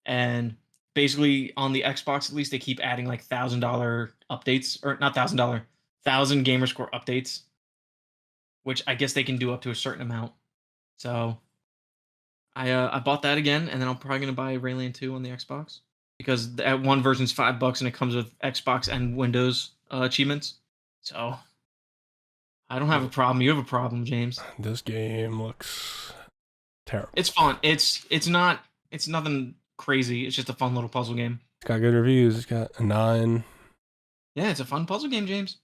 And basically, on the Xbox at least, they keep adding like $1,000 updates, or not $1,000, 1,000 gamer score updates, which I guess they can do up to a certain amount. So I bought that again, and then I'm probably gonna buy Rayland 2 on the Xbox because that one version's $5 and it comes with Xbox and Windows achievements. So I don't have a problem. You have a problem, James. This game looks terrible. It's fun. It's nothing crazy. It's just a fun little puzzle game. It's got good reviews. It's got a 9. Yeah, it's a fun puzzle game, James.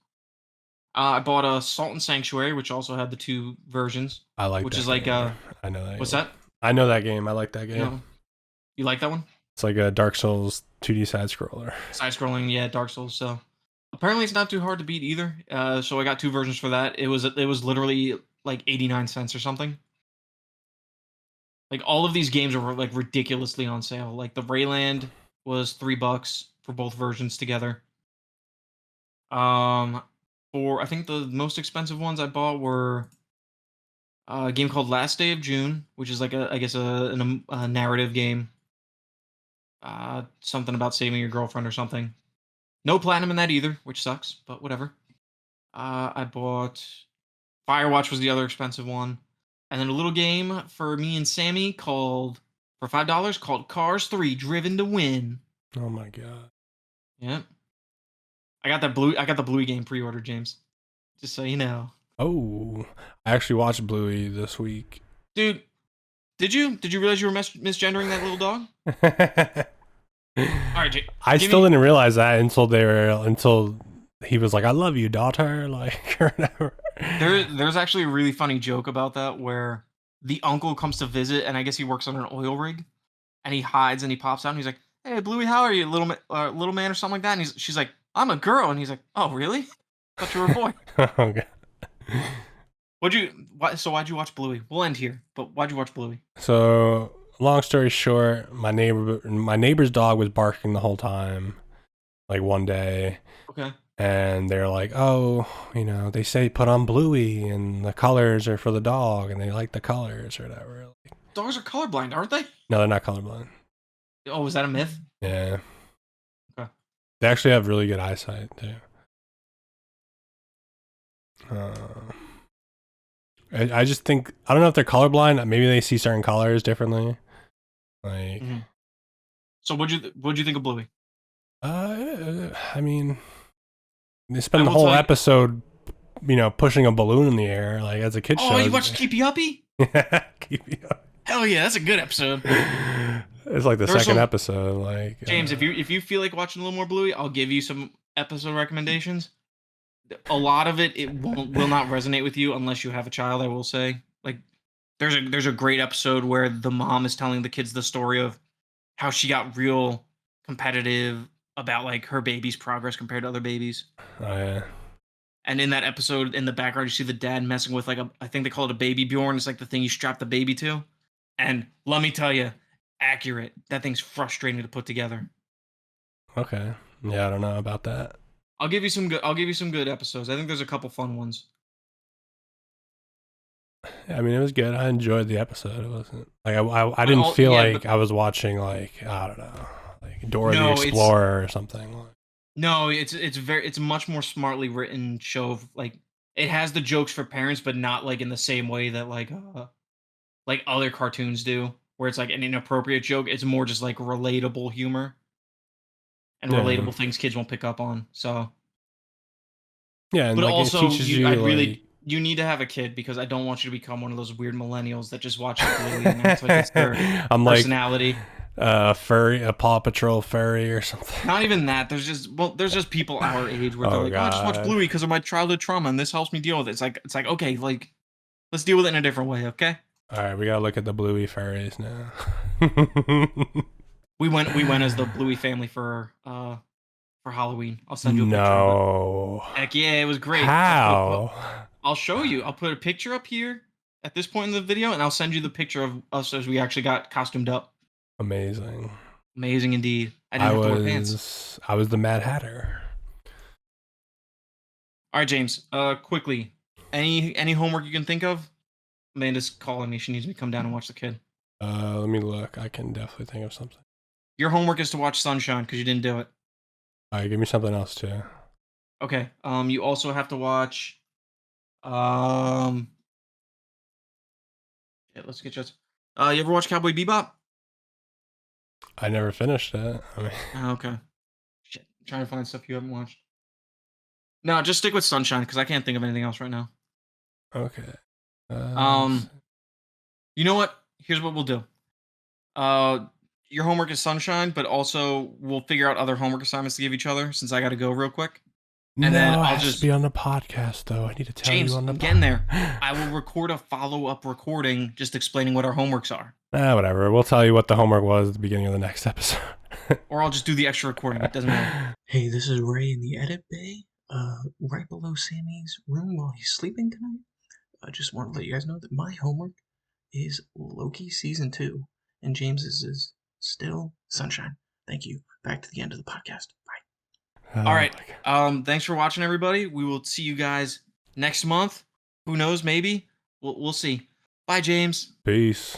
I bought a Salt and Sanctuary, which also had the 2 versions. I like Which that is like game. I know that. What's game. that? I know that game. I like that game. No. You like that one? It's like a Dark Souls 2D side scroller. Side scrolling, yeah, Dark Souls. So apparently it's not too hard to beat either. So I got 2 versions for that. It was literally like 89 cents or something. Like all of these games are like ridiculously on sale. Like the Rayland was $3 for both versions together. For I think the most expensive ones I bought were a game called Last Day of June, which is like a narrative game. Something about saving your girlfriend or something. No platinum in that either, which sucks, but whatever. I bought Firewatch was the other expensive one, and then a little game for me and Sammy called for $5 called Cars 3 Driven to Win. Oh my god. Yep. I got the Bluey game pre-ordered, James. Just so you know. Oh, I actually watched Bluey this week. Dude, did you realize you were misgendering that little dog? All right, I still didn't realize that until he was like, "I love you, daughter," like or whatever. There's actually a really funny joke about that where the uncle comes to visit, and I guess he works on an oil rig, and he hides and he pops out, and he's like, "Hey, Bluey, how are you, little man, or something like that?" And she's like, "I'm a girl," and he's like, "Oh, really? Thought you were a boy." Okay. So why'd you watch Bluey? We'll end here, but why'd you watch Bluey? So, long story short, my neighbor's dog was barking the whole time, like one day. Okay. And they're like, "Oh, they say put on Bluey, and the colors are for the dog, and they like the colors or whatever." Dogs are colorblind, aren't they? No, they're not colorblind. Oh, is that a myth? Yeah. Okay. They actually have really good eyesight too. I just think I don't know if they're colorblind. Maybe they see certain colors differently. Like, So what'd you think of Bluey? I mean, they spend the whole episode, pushing a balloon in the air, like as a kid show. Oh, you watched Keepy Uppy? Yeah, Keepy Up. Hell yeah, that's a good episode. It's like the second episode. Like James, if you feel like watching a little more Bluey, I'll give you some episode recommendations. A lot of it will not resonate with you unless you have a child. I will say, like, there's a great episode where the mom is telling the kids the story of how she got real competitive about like her baby's progress compared to other babies. Oh yeah. And in that episode, in the background, you see the dad messing with I think they call it a baby Bjorn. It's like the thing you strap the baby to. And let me tell you, accurate. That thing's frustrating to put together. Okay. Yeah, I don't know about that. I'll give you some good episodes. I think there's a couple fun ones. I mean, it was good. I enjoyed the episode. It wasn't like I didn't feel like I was watching like I don't know, like Dora the Explorer or something. No, it's a much more smartly written show. Like it has the jokes for parents, but not like in the same way that like other cartoons do, where it's like an inappropriate joke. It's more just like relatable humor and relatable things kids won't pick up on. So yeah, and but like, also it teaches you you need to have a kid because I don't want you to become one of those weird millennials that just watch Bluey and that's like it's their personality. Furry, a Paw Patrol furry or something. Not even that. There's just people our age where they're Oh, like, oh, I just watch God. Bluey because of my childhood trauma, and this helps me deal with it. It's like okay, like let's deal with it in a different way, okay? All right, we gotta look at the Bluey furries now. We went as the Bluey family for Halloween. I'll send you a picture of it. No. Heck yeah, it was great. How? I'll show you. I'll put a picture up here at this point in the video, and I'll send you the picture of us as we actually got costumed up. Amazing. Amazing indeed. I didn't have to wear pants. I was the Mad Hatter. All right, James. Quickly, any homework you can think of? Amanda's calling me. She needs me to come down and watch the kid. Let me look. I can definitely think of something. Your homework is to watch Sunshine because you didn't do it. All right, give me something else too. Okay. You also have to watch. Yeah, let's get just. You ever watch Cowboy Bebop? I never finished it. I mean, Okay. Shit. I'm trying to find stuff you haven't watched. No, just stick with Sunshine because I can't think of anything else right now. okay. You know what? Here's what we'll do. Your homework is Sunshine, but also we'll figure out other homework assignments to give each other since I got to go real quick. And then I'll just be on the podcast though. I need to tell James, you on the I'm getting there. I will record a follow-up recording just explaining what our homeworks are. Whatever. We'll tell you what the homework was at the beginning of the next episode. Or I'll just do the extra recording. It doesn't matter. Hey, this is Ray in the edit bay, right below Sammy's room while he's sleeping tonight. I just want to let you guys know that my homework is Loki Season 2, and James's is still Sunshine. Thank you. Back to the end of the podcast. Bye. All right. Thanks for watching, everybody. We will see you guys next month. Who knows? Maybe. We'll see. Bye, James. Peace.